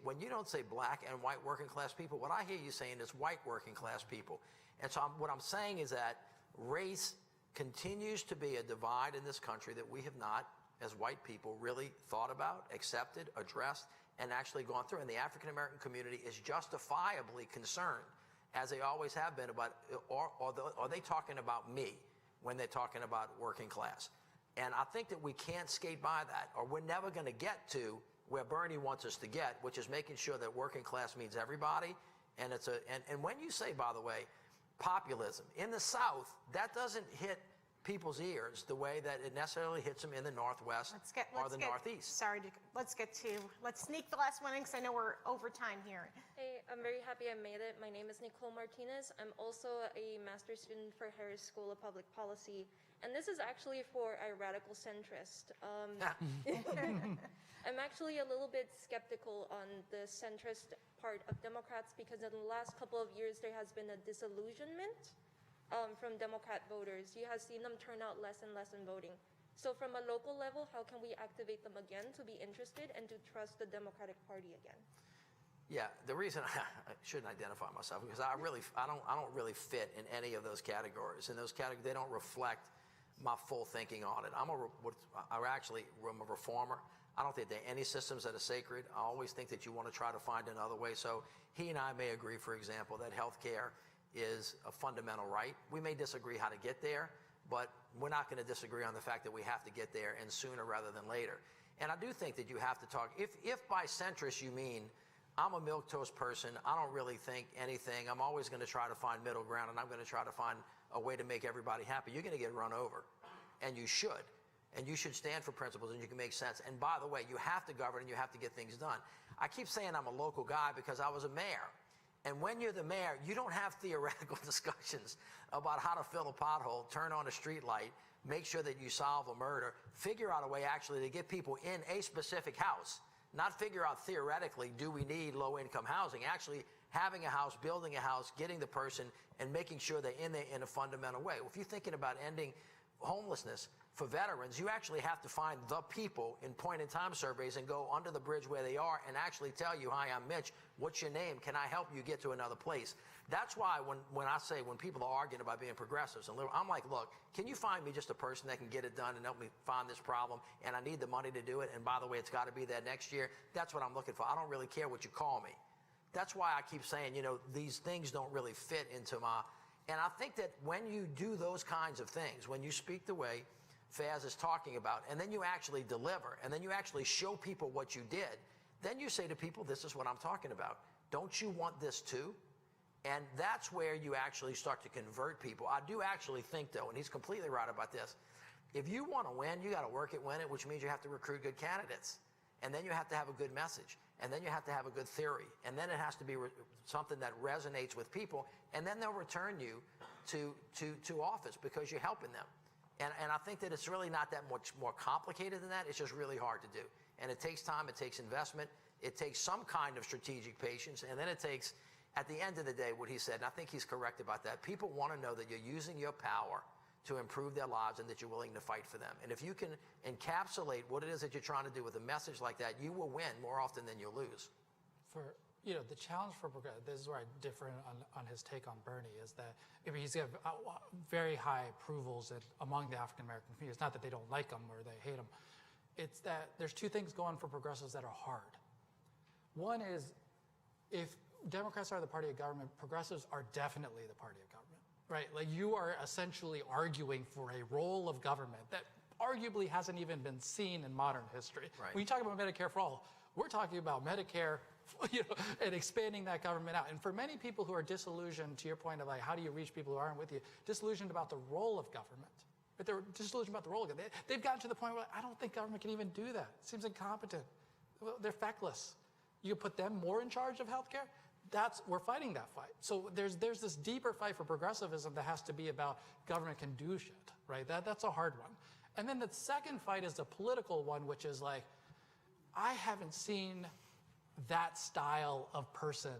Speaker 3: black and white working class people, what I hear you saying is white working class people. And so what I'm saying is that race continues to be a divide in this country that we have not, as white people, really thought about, accepted, addressed, and actually gone through. And the African American community is justifiably concerned, as they always have been, about, are they talking about me when they're talking about working class? And I think that we can't skate by that, or we're never going to get to where Bernie wants us to get, which is making sure that working class means everybody. And and when you say, by the way, populism in the South, that doesn't hit people's ears the way that it necessarily hits them in the Northwest or the Northeast.
Speaker 4: Let's sneak the last one in because I know we're over time here.
Speaker 8: Hey, I'm very happy I made it. My name is Nicole Martinez. I'm also a master's student for Harris School of Public Policy, and this is actually for a radical centrist. I'm actually a little bit skeptical on the centrist part of Democrats because in the last couple of years there has been a disillusionment from Democrat voters. You have seen them turn out less and less in voting. So from a local level, how can we activate them again to be interested and to trust the Democratic Party again?
Speaker 3: Yeah, the reason I shouldn't identify myself because I don't really fit in any of those categories. And those categories, they don't reflect my full thinking on it. I'm a reformer. I don't think there are any systems that are sacred. I always think that you want to try to find another way. So he and I may agree, for example, that healthcare is a fundamental right. We may disagree how to get there, but we're not going to disagree on the fact that we have to get there, and sooner rather than later. And I do think that you have to talk, if by centrist you mean I'm a milquetoast person, I don't really think anything, I'm always going to try to find middle ground, and I'm going to try to find a way to make everybody happy, you're going to get run over. And you should. And you should stand for principles, and you can make sense. And by the way, you have to govern and you have to get things done. I keep saying I'm a local guy because I was a mayor. And when you're the mayor, you don't have theoretical discussions about how to fill a pothole, turn on a street light, make sure that you solve a murder, figure out a way actually to get people in a specific house, not figure out theoretically, do we need low-income housing, actually having a house, building a house, getting the person, and making sure they're in there in a fundamental way. If you're thinking about ending homelessness, for veterans, you actually have to find the people in point-in-time surveys and go under the bridge where they are and actually tell you, hi, I'm Mitch, what's your name? Can I help you get to another place? That's why when I say, when people are arguing about being progressives and liberal, I'm like, look, can you find me just a person that can get it done and help me find this problem, and I need the money to do it, and by the way, it's got to be there next year? That's what I'm looking for. I don't really care what you call me. That's why I keep saying, you know, these things don't really fit into my... And I think that when you do those kinds of things, when you speak the way Faz is talking about, and then you actually deliver, and then you actually show people what you did, then you say to people, this is what I'm talking about. Don't you want this too? And that's where you actually start to convert people. I do actually think, though, and he's completely right about this, if you want to win, you got to work at win it, which means you have to recruit good candidates. And then you have to have a good message. And then you have to have a good theory. And then it has to be something that resonates with people. And then they'll return you to office because you're helping them. And I think that it's really not that much more complicated than that. It's just really hard to do. And it takes time. It takes investment. It takes some kind of strategic patience. And then it takes, at the end of the day, what he said, and I think he's correct about that, people want to know that you're using your power to improve their lives and that you're willing to fight for them. And if you can encapsulate what it is that you're trying to do with a message like that, you will win more often than you'll lose.
Speaker 5: You know, the challenge for progressive, this is where I differ on his take on Bernie, is that he's got very high approvals among the African-American community. It's not that they don't like him or they hate him. It's that there's two things going for progressives that are hard. One is, if Democrats are the party of government, progressives are definitely the party of government, right? Like, you are essentially arguing for a role of government that arguably hasn't even been seen in modern history.
Speaker 3: Right.
Speaker 5: When you talk about Medicare for all, we're talking about Medicare, you know, and expanding that government out. And for many people who are disillusioned, to your point of like, how do you reach people who aren't with you, disillusioned about the role of government. But they're disillusioned about the role of government. They've gotten to the point where I don't think government can even do that. It seems incompetent. Well, they're feckless. You put them more in charge of healthcare? We're fighting that fight. So there's this deeper fight for progressivism that has to be about government can do shit, right? That's a hard one. And then the second fight is the political one, which is like, I haven't seen that style of person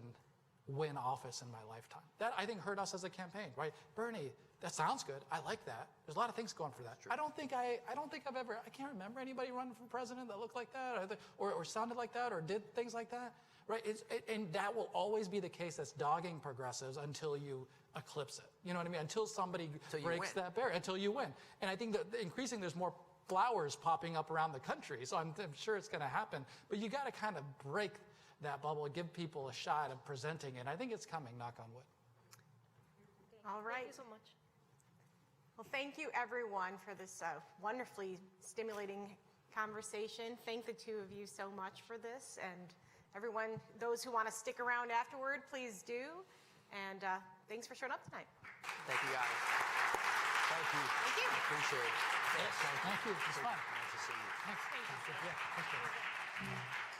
Speaker 5: win office in my lifetime. That, I think, hurt us as a campaign, right? Bernie, that sounds good. I like that. There's a lot of things going for that. I don't think I've ever, I can't remember anybody running for president that looked like that or sounded like that or did things like that, right? And that will always be the case that's dogging progressives until you eclipse it. You know what I mean? Until somebody breaks that barrier, until you win. And I think that increasingly there's more flowers popping up around the country, so I'm sure it's going to happen. But you got to kind of break that bubble and give people a shot of presenting it. I think it's coming, knock on wood.
Speaker 4: All right.
Speaker 8: Thank you so much.
Speaker 4: Well, thank you, everyone, for this wonderfully stimulating conversation. Thank the two of you so much for this. And everyone, those who want to stick around afterward, please do. And thanks for showing up tonight.
Speaker 3: Thank you, guys. Thank you.
Speaker 4: Thank you.
Speaker 3: Appreciate it.
Speaker 5: Yes, thank you. It's fun.
Speaker 3: Nice to see you.
Speaker 5: Thanks. Yeah, thank you.